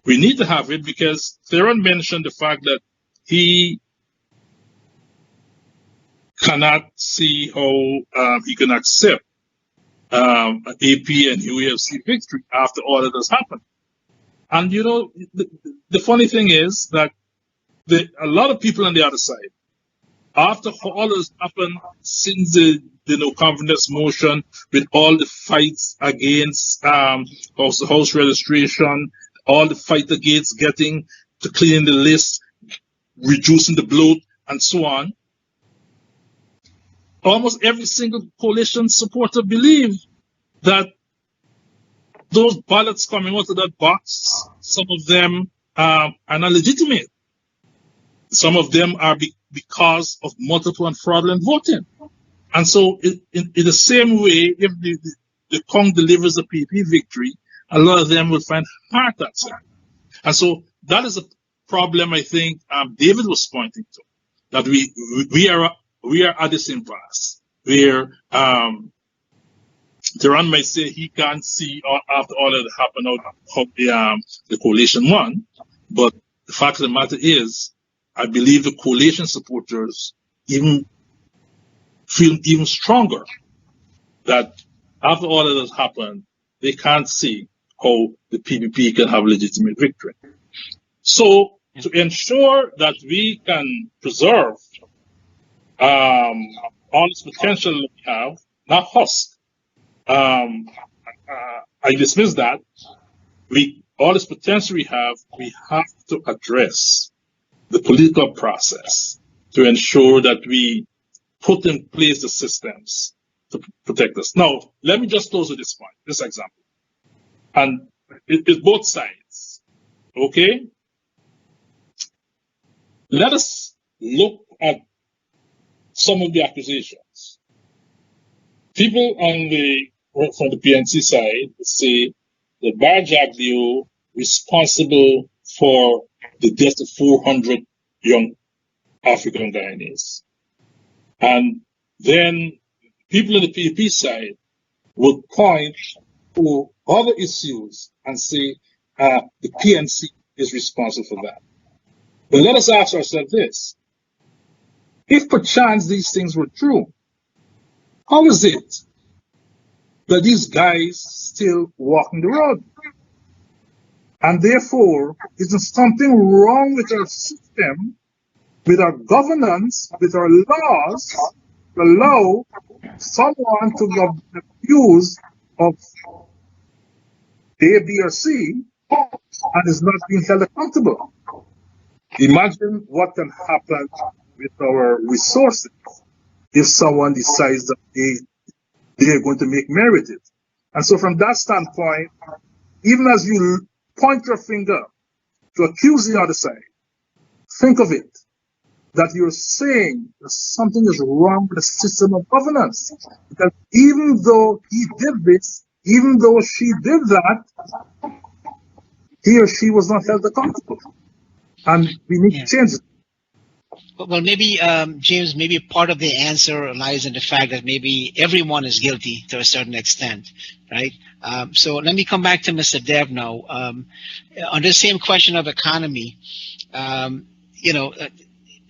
need to have it, because Tarron mentioned the fact that he cannot see how he can accept an AP and UAFC victory after all that has happened. And you know, the funny thing is that a lot of people on the other side, after all has happened since the no confidence motion, with all the fights against house registration, all the fight against getting to cleaning the list, reducing the bloat, and so on, almost every single coalition supporter believe that those ballots coming out of that box, some of them are not legitimate. Some of them are because of multiple and fraudulent voting. And so in the same way, if the Kong delivers a PP victory, a lot of them will find heart attack. And so that is a problem I think David was pointing to, that we are at this impasse where Tarron might say he can't see after all that happened how the coalition won, but the fact of the matter is, I believe the coalition supporters even feel even stronger that after all that has happened, they can't see how the PPP can have legitimate victory. So to ensure that we can preserve all this potential that we have, not husk. I dismiss that. All this potential we have to address the political process to ensure that we put in place the systems to protect us. Now, let me just close with this point, this example. And it's both sides, okay? Let us look at some of the accusations. People from the PNC side say that Barajaglio responsible for the death of 400 young African Guyanese. And then people on the PDP side would point to other issues and say the PNC is responsible for that. But let us ask ourselves this. If perchance these things were true, how is it that these guys still walking the road? And therefore, is there something wrong with our system, with our governance, with our laws, to allow someone to be accused of A, B, or C and is not being held accountable? Imagine what can happen with our resources if someone decides that they are going to make merit it. And so from that standpoint, even as you point your finger to accuse the other side, think of it, that you're saying that something is wrong with the system of governance. Because even though he did this, even though she did that, he or she was not held accountable. And we need to change it. Well, maybe, James, maybe part of the answer lies in the fact that maybe everyone is guilty to a certain extent, right? So let me come back to Mr. Dev now. On the same question of economy,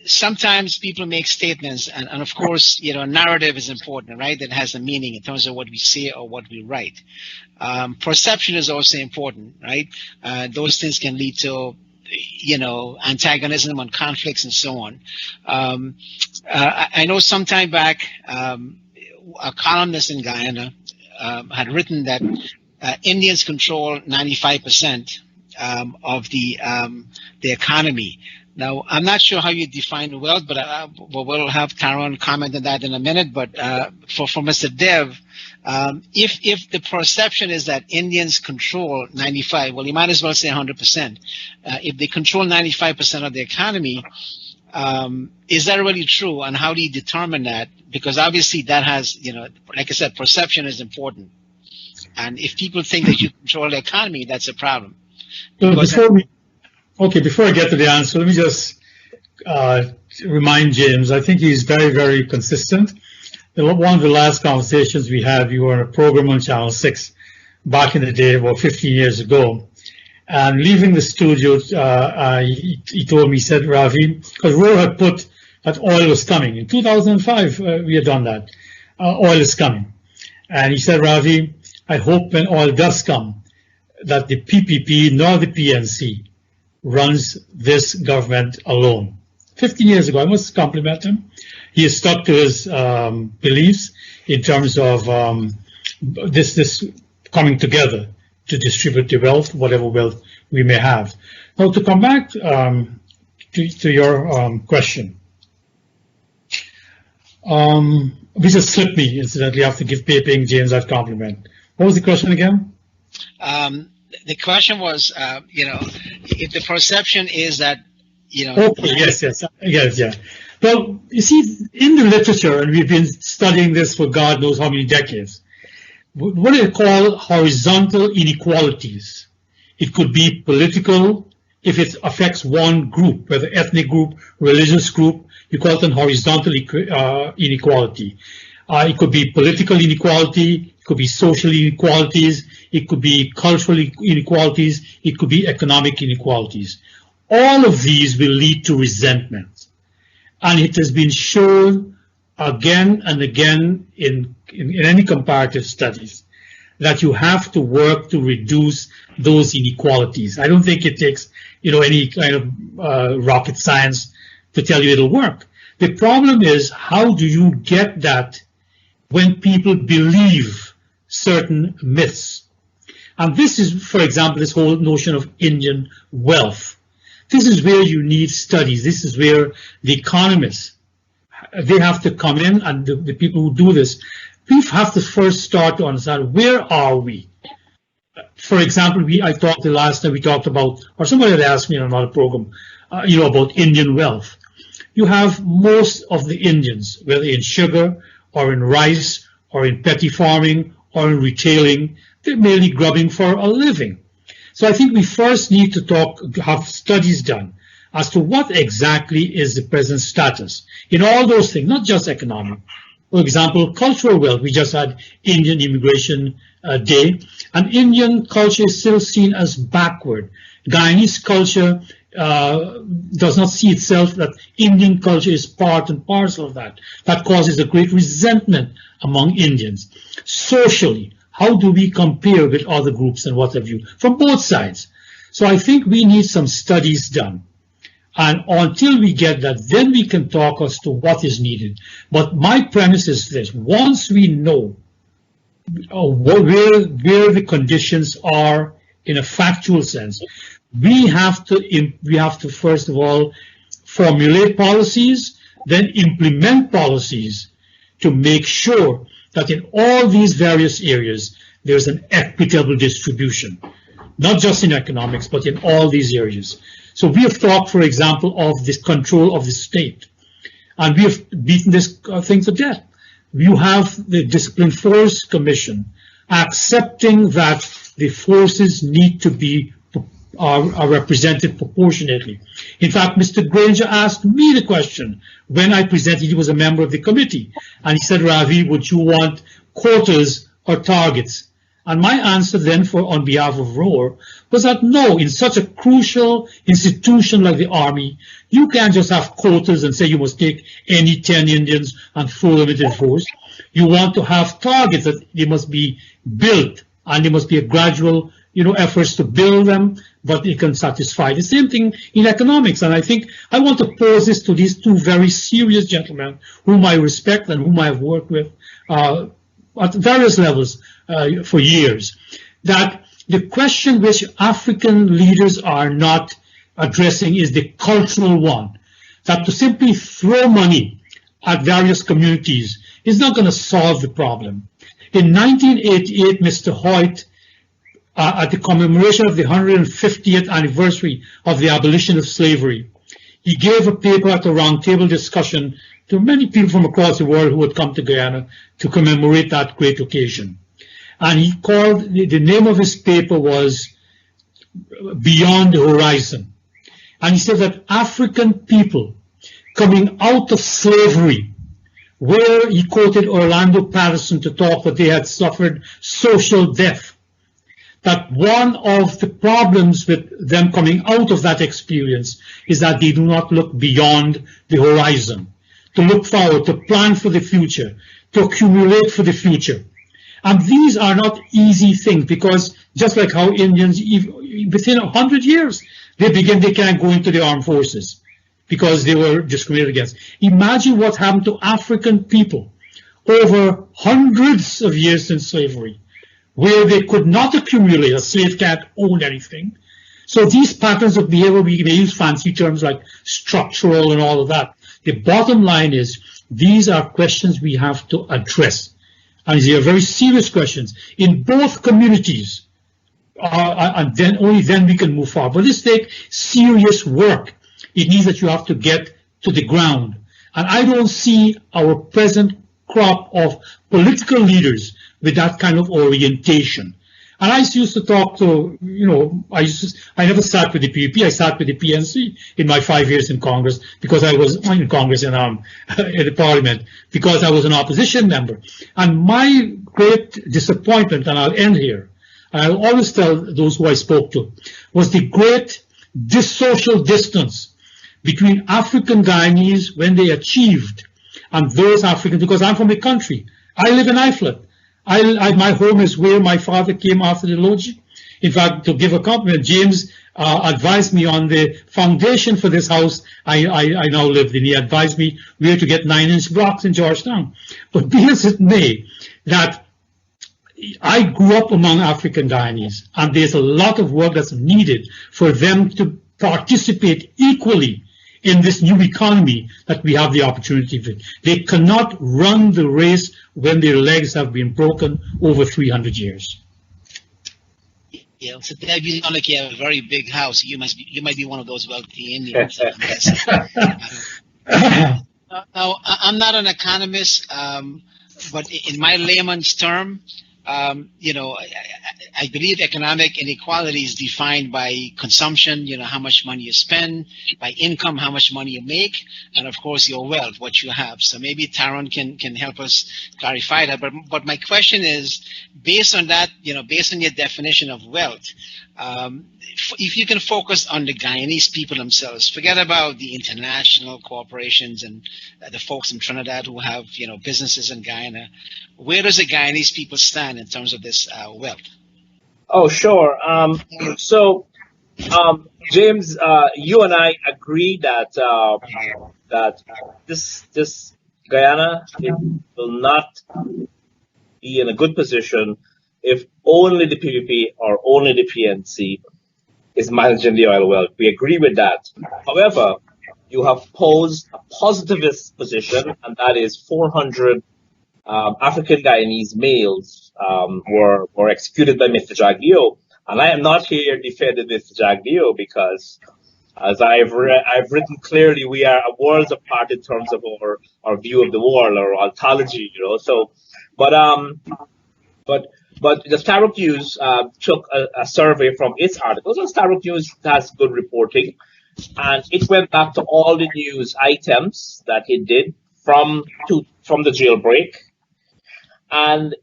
sometimes people make statements, and of course, narrative is important, right? That has a meaning in terms of what we say or what we write. Perception is also important, right? Those things can lead to antagonism and conflicts and so on. I know some time back, a columnist in Guyana had written that Indians control 95% of the economy. Now, I'm not sure how you define wealth, but we'll have Tarron comment on that in a minute. But for Mr. Dev, if the perception is that Indians control 95, well, you might as well say 100%. If they control 95% of the economy, is that really true? And how do you determine that? Because obviously that has, like I said, perception is important. And if people think that you control the economy, that's a problem. Before I get to the answer, let me just remind James, I think he's very, very consistent. One of the last conversations we had, we were on a program on Channel 6 back in the day, about 15 years ago. And leaving the studio, he told me, he said, Ravi, because Roe had put that oil was coming. In 2005, we had done that. Oil is coming. And he said, Ravi, I hope when oil does come, that the PPP nor the PNC runs this government alone. 15 years ago, I must compliment him. He has stuck to his beliefs in terms of this coming together to distribute the wealth, whatever wealth we may have. Now, to come back to your question, which just slipped me, incidentally. I have to give Pei James that compliment. What was the question again? The question was, if the perception is that, Okay, yes. Well, you see, in the literature, and we've been studying this for God knows how many decades, what do they call horizontal inequalities? It could be political, if it affects one group, whether ethnic group, religious group, you call it an horizontal inequality. It could be political inequality, it could be social inequalities, it could be cultural inequalities, it could be economic inequalities. All of these will lead to resentment. And it has been shown again and again in any comparative studies that you have to work to reduce those inequalities. I don't think it takes any kind of rocket science to tell you it'll work. The problem is, how do you get that when people believe certain myths? And this is, for example, this whole notion of Indian wealth. This is where you need studies. This is where the economists, they have to come in, and the people who do this, we have to first start to understand, where are we? For example, I talked the last time we talked about, or somebody had asked me on another program, about Indian wealth. You have most of the Indians, whether in sugar or in rice or in petty farming or in retailing, they're merely grubbing for a living. So I think we first need to have studies done as to what exactly is the present status in all those things, not just economic. For example, cultural wealth. We just had Indian Immigration Day, and Indian culture is still seen as backward. Guyanese culture does not see itself that Indian culture is part and parcel of that. That causes a great resentment among Indians. Socially, how do we compare with other groups and what have you, from both sides? So I think we need some studies done. And until we get that, then we can talk as to what is needed. But my premise is this: once we know where the conditions are in a factual sense, we have to first of all formulate policies, then implement policies to make sure that in all these various areas there's an equitable distribution. not just in economics, but in all these areas. So we have talked, for example, of this control of the state, and we have beaten this thing to death. You have the Discipline Force Commission accepting that the forces need to be are represented proportionately. In fact, Mr. Granger asked me the question when I presented. He was a member of the committee, and he said, Ravi, would you want quotas or targets? And my answer then, on behalf of ROAR, was that no, in such a crucial institution like the Army, you can't just have quotas and say you must take any 10 Indians and throw them into the force. You want to have targets that they must be built, and there must be a gradual, efforts to build them, but it can satisfy. The same thing in economics, and I think I want to pose this to these two very serious gentlemen whom I respect and whom I have worked with at various levels for years, that the question which African leaders are not addressing is the cultural one, that to simply throw money at various communities is not going to solve the problem. In 1988, Mr. Hoyt, at the commemoration of the 150th anniversary of the abolition of slavery, he gave a paper at a roundtable discussion to many people from across the world who had come to Guyana to commemorate that great occasion. And he called, the name of his paper was Beyond the Horizon. And he said that African people coming out of slavery, where he quoted Orlando Patterson to talk that they had suffered social death, that one of the problems with them coming out of that experience is that they do not look beyond the horizon, to look forward, to plan for the future, to accumulate for the future. And these are not easy things, because just like how Indians, within 100 years, they can't go into the armed forces because they were discriminated against. Imagine what happened to African people over hundreds of years since slavery, where they could not accumulate. A slave can't own anything. So these patterns of behavior, we may use fancy terms like structural and all of that. The bottom line is these are questions we have to address. And these are very serious questions in both communities. And then only then we can move forward. But this takes serious work. It means that you have to get to the ground. And I don't see our present crop of political leaders with that kind of orientation. And I used to talk to, I never sat with the PPP, I sat with the PNC in my 5 years in Congress, because I was in Congress and in the Parliament, because I was an opposition member. And my great disappointment, and I'll end here, and I'll always tell those who I spoke to, was the great social distance between African Guyanese when they achieved and those Africans, because I'm from the country. I live in Iflit. My home is where my father came after the Lodge. In fact, to give a compliment, James advised me on the foundation for this house I now live in. He advised me where to get 9-inch blocks in Georgetown. But be as it may, that I grew up among African Guyanese, and there's a lot of work that's needed for them to participate equally in this new economy that we have the opportunity with. They cannot run the race when their legs have been broken over 300 years. Yeah, so Deb, you sound like you have a very big house. You might be one of those wealthy Indians. Now, I'm not an economist, but in my layman's term, I believe economic inequality is defined by consumption, how much money you spend, by income, how much money you make, and of course your wealth, what you have. So maybe Tarron can help us clarify that. But my question is, based on that, based on your definition of wealth, if you can focus on the Guyanese people themselves, forget about the international corporations and the folks in Trinidad who have, businesses in Guyana. Where does the Guyanese people stand in terms of this wealth? Oh, sure. James, you and I agree that that this Guyana will not be in a good position if only the PPP or only the PNC is managing the oil wealth. We agree with that. However, you have posed a positivist position, and that is 400 African Guyanese males were executed by Mr. Jaggio, And I am not here defending Mr. Jagdeo because, as I've written clearly, we are worlds apart in terms of our view of the world, or ontology, you know. So, but but the Starbuck News took a survey from its articles. And Starbuck News has good reporting, and it went back to all the news items that it did from the jailbreak, and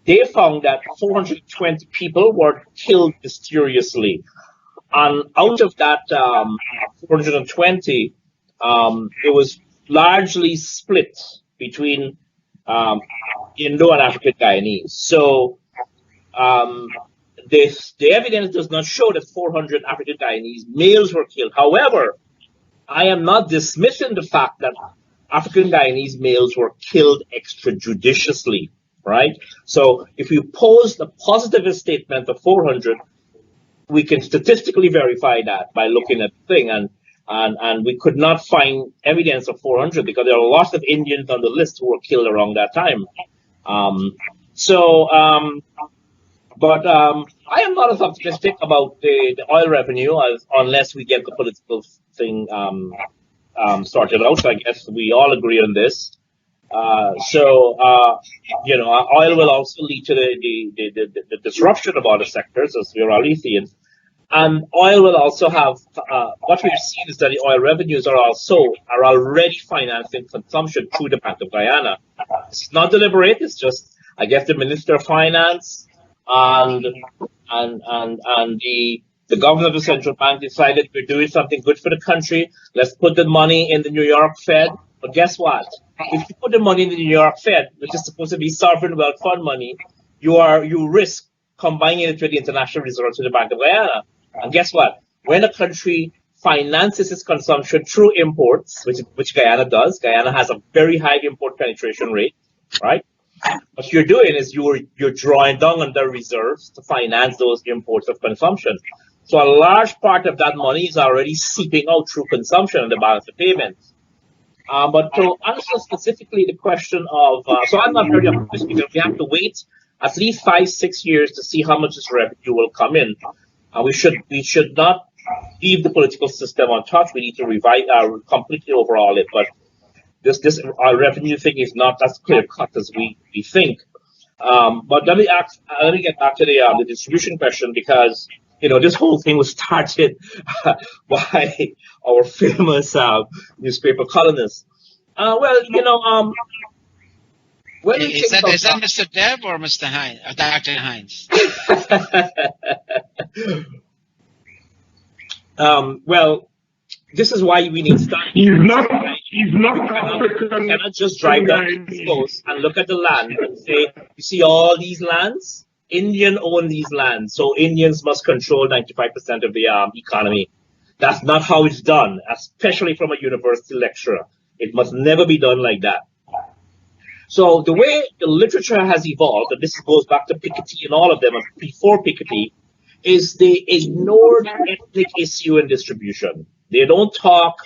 they found that 420 people were killed mysteriously. And out of that 420, it was largely split between Indo and African Guyanese. So the evidence does not show that 400 African Guyanese males were killed. However, I am not dismissing the fact that African Guyanese males were killed extrajudiciously, right? So if you pose the positivist statement of 400, we can statistically verify that by looking at the thing, and we could not find evidence of 400 because there are lots of Indians on the list who were killed around that time. But I am not as optimistic about the oil revenue unless we get the political thing sorted out. So I guess we all agree on this. You know, oil will also lead to the disruption of other sectors, as we're already seeing. And oil will also have, what we've seen is that the oil revenues are already financing consumption through the Bank of Guyana. It's not deliberate, it's just, I guess, the Minister of Finance and the governor of the central bank decided we're doing something good for the country. Let's put the money in the New York Fed. But guess what? If you put the money in the New York Fed, which is supposed to be sovereign wealth fund money, you risk combining it with the international reserves of the Bank of Guyana. And guess what? When a country finances its consumption through imports, which Guyana does, Guyana has a very high import penetration rate, right? What you're doing is you're drawing down on the reserves to finance those imports of consumption. So a large part of that money is already seeping out through consumption and the balance of payments. But to answer specifically the question of, so I'm not very optimistic because we have to wait at least 5-6 years to see how much this revenue will come in. We should not leave the political system untouched. We need to completely overhaul it. But this revenue thing is not as clear cut as we think. But let me get back to the distribution question, because this whole thing was started by our famous newspaper columnist. When is that Mr. Deb or Mr. Hinds, or Dr. Hinds? Well, this is why we need studies. He's not African. You cannot just drive down to the coast and look at the land and say, you see all these lands? Indians own these lands, so Indians must control 95% of the economy. That's not how it's done, especially from a university lecturer. It must never be done like that. So the way the literature has evolved, and this goes back to Piketty and all of them, and before Piketty, is they ignore the ethnic issue in distribution. They don't talk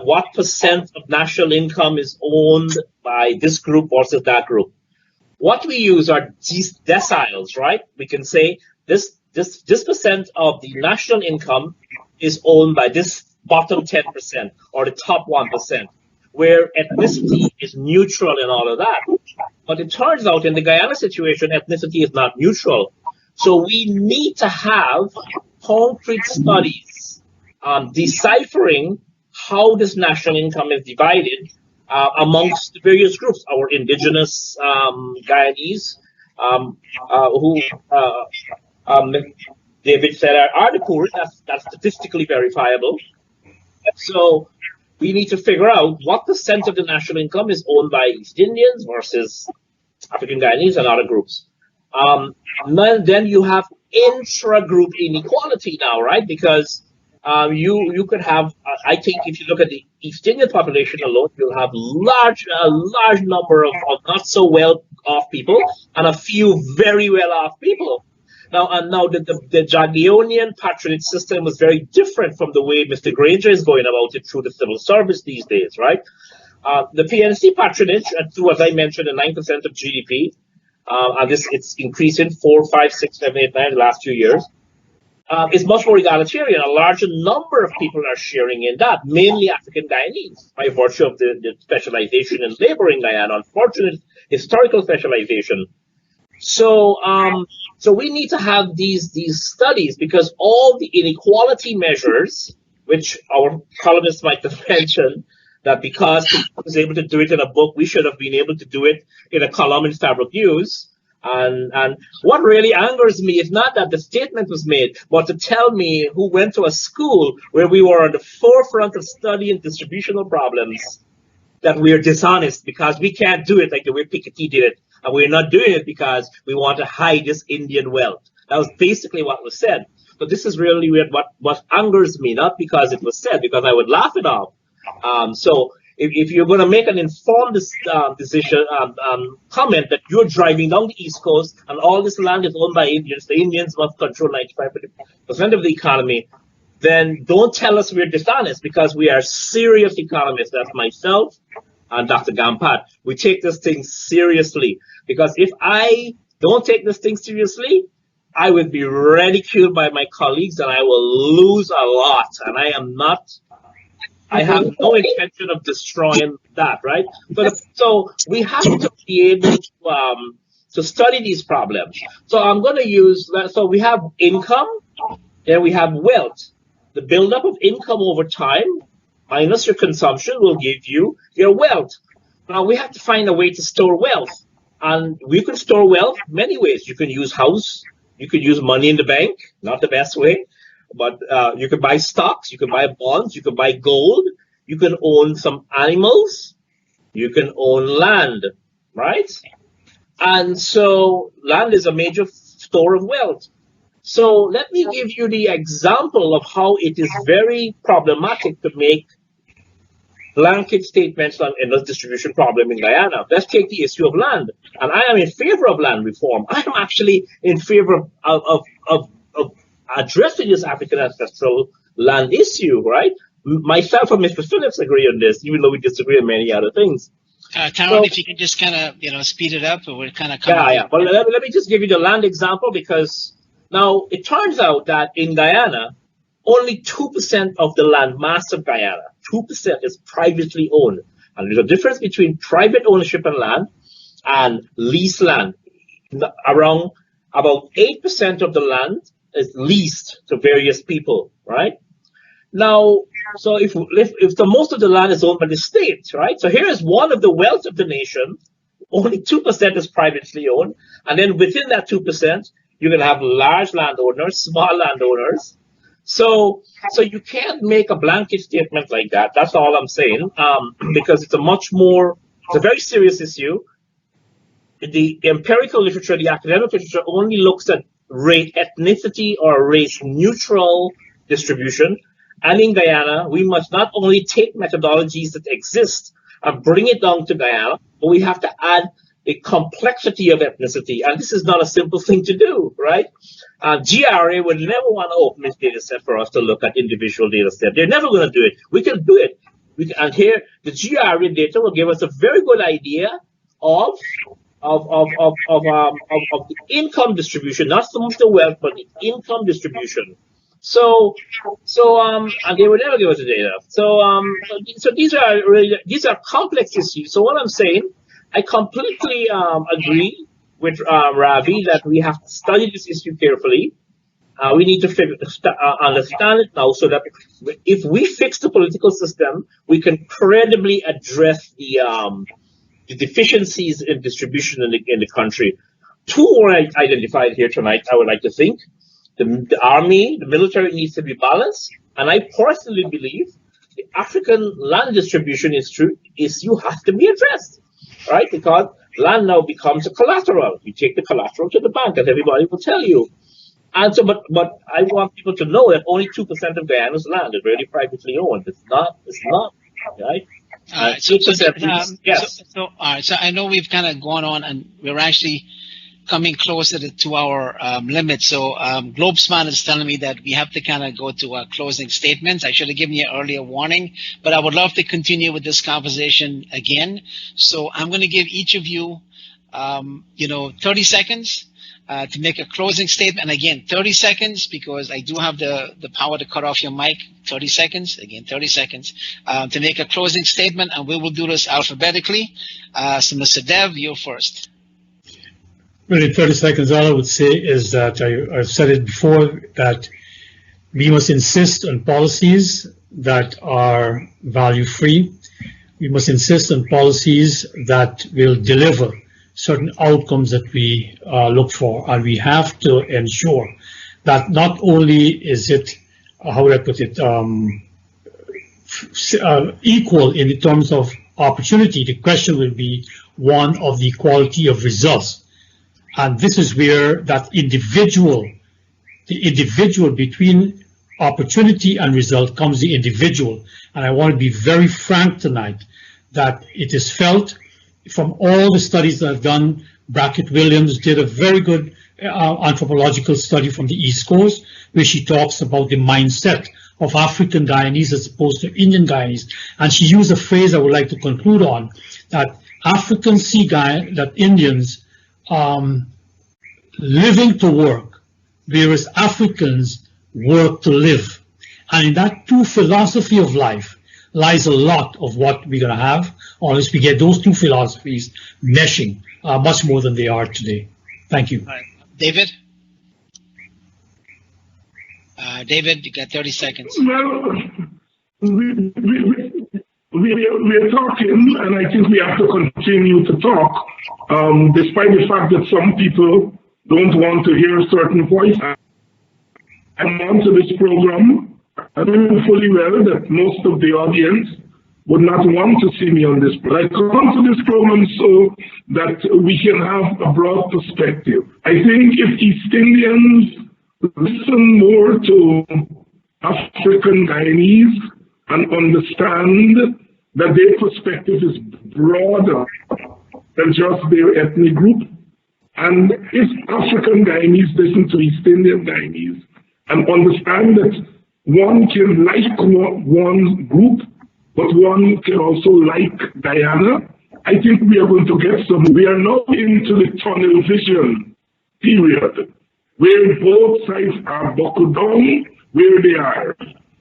what percent of national income is owned by this group versus that group. What we use are these deciles, right? We can say this percent of the national income is owned by this bottom 10% or the top 1%, where ethnicity is neutral in all of that. But it turns out in the Guyana situation, ethnicity is not neutral. So we need to have concrete studies deciphering how this national income is divided amongst the various groups, our indigenous Guyanese, who David said are the poorest. That's statistically verifiable. So we need to figure out what percent of the national income is owned by East Indians versus African Guyanese and other groups. Then you have intra-group inequality now, right? Because you could have, I think if you look at the East Indian population alone, you'll have a large number of not so well off people and a few very well off people. Now the Jagdeonian patronage system was very different from the way Mr. Granger is going about it through the civil service these days, right? The PNC patronage, through, as I mentioned, the 9% of GDP, and it's increasing 4, 5, 6, 7, 8, 9 the last few years. It's much more egalitarian. A larger number of people are sharing in that, mainly African Guyanese, by virtue of the specialization in labor in Guyana, unfortunate historical specialization. So we need to have these studies, because all the inequality measures, which our columnists might have mentioned, that because he was able to do it in a book, we should have been able to do it in a column in Stabrook News. And what really angers me is not that the statement was made, but to tell me, who went to a school where we were on the forefront of studying distributional problems, that we are dishonest because we can't do it like the way Piketty did it. And we're not doing it because we want to hide this Indian wealth. That was basically what was said. But this is really weird. What angers me, not because it was said, because I would laugh it off. So if you're going to make an informed decision, comment that you're driving down the East Coast and all this land is owned by Indians, the Indians must control 95% of the economy, then don't tell us we're dishonest, because we are serious economists. That's myself and Dr. Gampat. We take this thing seriously, because if I don't take this thing seriously, I would be ridiculed by my colleagues and I will lose a lot. And I have no intention of destroying that, right? So we have to be able to study these problems. So I'm going to use that. So we have income, then we have wealth. The buildup of income over time minus your consumption will give you your wealth. Now we have to find a way to store wealth, and we can store wealth many ways. You can use house, you could use money in the bank, not the best way, but you can buy stocks, you can buy bonds, you can buy gold, you can own some animals, you can own land, right? And so land is a major store of wealth. So let me give you the example of how it is very problematic to make blanket statements on endless distribution problem in Guyana. Let's take the issue of land. And I am in favor of land reform. I am actually in favor of addressing this African ancestral land issue, right? Myself and Mr. Phillips agree on this, even though we disagree on many other things. Tarron, if you can just kind of, speed it up, or we're kind of coming. Yeah. Well, let me just give you the land example, because now it turns out that in Guyana, only 2% of the land mass of Guyana, 2% is privately owned. And there's a difference between private ownership of land and leased land. Around about 8% of the land is leased to various people, right? Now, so if the most of the land is owned by the state, right? So here is one of the wealth of the nation. Only 2% is privately owned, and then within that 2%, you can have large landowners, small landowners. So you can't make a blanket statement like that. That's all I'm saying, because it's a very serious issue. The empirical literature, the academic literature, only looks at ethnicity or race neutral distribution. And in Guyana, we must not only take methodologies that exist and bring it down to Guyana, but we have to add a complexity of ethnicity. And this is not a simple thing to do, right? GRA would never want to open this data set for us to look at individual data set. They're never going to do it. We can do it. And here, the GRA data will give us a very good idea of the income distribution, not so much the wealth, but the income distribution. So and they would never give us the data. So these are complex issues. So what I'm saying, I completely agree with Ravi that we have to study this issue carefully. We need to understand it now, so that if we fix the political system, we can credibly address the deficiencies in distribution in the country. Two were identified here tonight, I would like to think. The army, the military needs to be balanced, and I personally believe the African land distribution issue has to be addressed, right? Because land now becomes a collateral. You take the collateral to the bank, as everybody will tell you. And so, but I want people to know that only 2% of Guyana's land is really privately owned. It's not, right? Yes. So I know we've kind of gone on, and we're actually coming closer to our limit. So Globespan is telling me that we have to kind of go to closing statements. I should have given you an earlier warning, but I would love to continue with this conversation again. So I'm going to give each of you 30 seconds to make a closing statement. And again, 30 seconds, because I do have the power to cut off your mic. 30 seconds, again, 30 seconds to make a closing statement, and we will do this alphabetically. So Mr. Dev, you're first. Well, in 30 seconds, all I would say is that I've said it before, that we must insist on policies that are value-free. We must insist on policies that will deliver certain outcomes that we look for. And we have to ensure that not only is it, how would I put it, equal in terms of opportunity, the question will be one of the quality of results. And this is where that the individual between opportunity and result comes the individual. And I want to be very frank tonight that it is felt from all the studies that I've done. Brackett Williams did a very good anthropological study from the East Coast, where she talks about the mindset of African Guyanese as opposed to Indian Guyanese. And she used a phrase I would like to conclude on, that Africans see that Indians living to work, whereas Africans work to live. And in that two philosophy of life lies a lot of what we're going to have, unless we get those two philosophies meshing much more than they are today. Thank you. All right. David? David, you got 30 seconds. Well, we're talking, and I think we have to continue to talk, despite the fact that some people don't want to hear certain voices. I'm onto this program. I know fully well that most of the audience would not want to see me on this, but I come to this program so that we can have a broad perspective. I think if East Indians listen more to African Guyanese and understand that their perspective is broader than just their ethnic group, and if African Guyanese listen to East Indian Guyanese and understand that one can like one group, but one can also like Guyana, I think we are going to get some. We are now into the tunnel vision period, where both sides are buckled down where they are.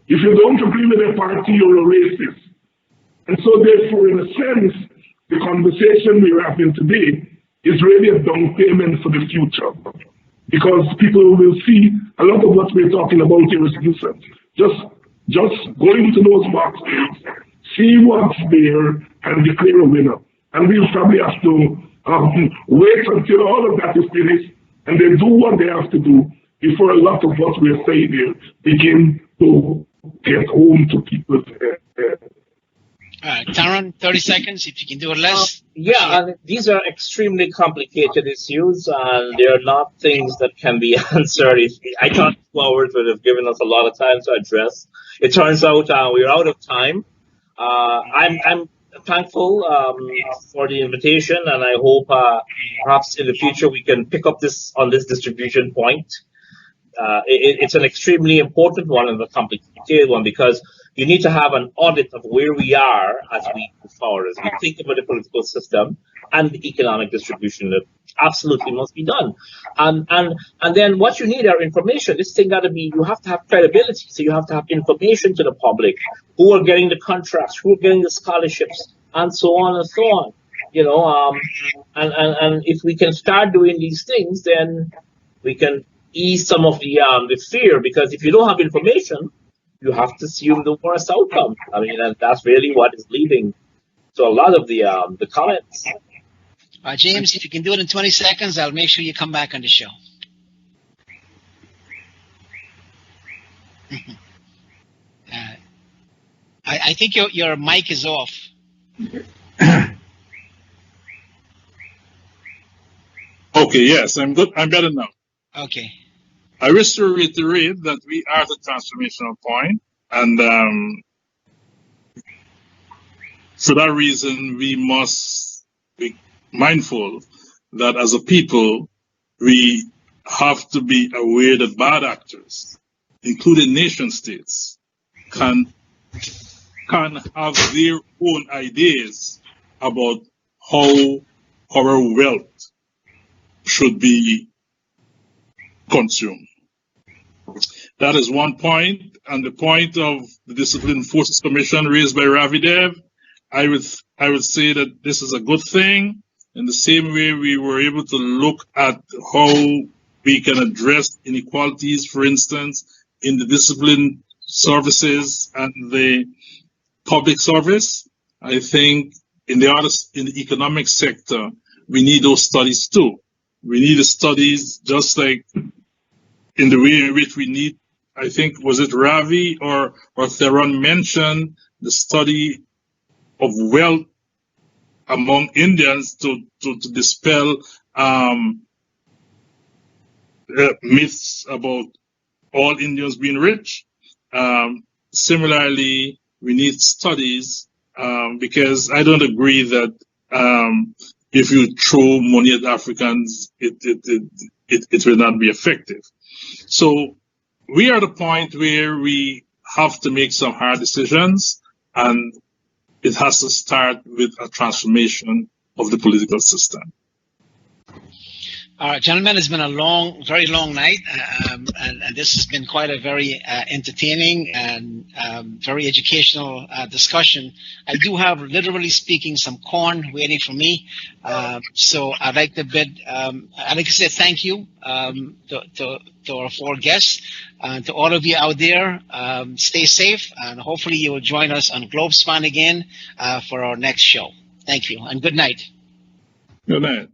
If you don't agree with a party, you're a racist. And so therefore, in a sense, the conversation we're having today is really a down payment for the future, because people will see a lot of what we're talking about here is useless. Just go into those boxes, see what's there, and declare a winner. And we'll probably have to wait until all of that is finished, and then do what they have to do before a lot of what we're saying here begin to get home to people's head. Tarron, 30 seconds, if you can do it less. And these are extremely complicated issues, and they are not things that can be answered. I thought 2 hours would have given us a lot of time to address. It turns out we're out of time. I'm thankful for the invitation, and I hope perhaps in the future we can pick up on this distribution point. It's an extremely important one and a complicated one, because you need to have an audit of where we are as we move forward, as we think about the political system and the economic distribution that absolutely must be done. And then what you need are information. This thing got to be, you have to have credibility. So you have to have information to the public, who are getting the contracts, who are getting the scholarships, and so on and so on. And if we can start doing these things, then we can ease some of the fear, because if you don't have information, you have to assume the worst outcome. I mean, and that's really what is leading to a lot of the comments. James, if you can do it in 20 seconds, I'll make sure you come back on the show. I think your mic is off. Okay, yes, I'm good. I'm better now. Okay. I wish to reiterate that we are at a transformational point, and for that reason, we must be mindful that as a people, we have to be aware that bad actors, including nation states, can have their own ideas about how our wealth should be consumed. That is one point. And the point of the Discipline Forces Commission raised by Ravi Dev, I would say that this is a good thing. In the same way we were able to look at how we can address inequalities, for instance, in the discipline services and the public service. I think in the economic sector, we need those studies too. We need the studies just like in the way in which we need, I think, was it Ravi or Tarron mentioned the study of wealth among Indians to dispel myths about all Indians being rich. Similarly, we need studies because I don't agree that if you throw money at Africans, it will not be effective. So we are at a point where we have to make some hard decisions, and it has to start with a transformation of the political system. Gentlemen, it's been a very long night, and this has been quite a very entertaining and very educational discussion. I do have, literally speaking, some corn waiting for me, so I'd like to say thank you to our four guests, to all of you out there. Stay safe, and hopefully you will join us on Globespan again for our next show. Thank you, and good night. Good night.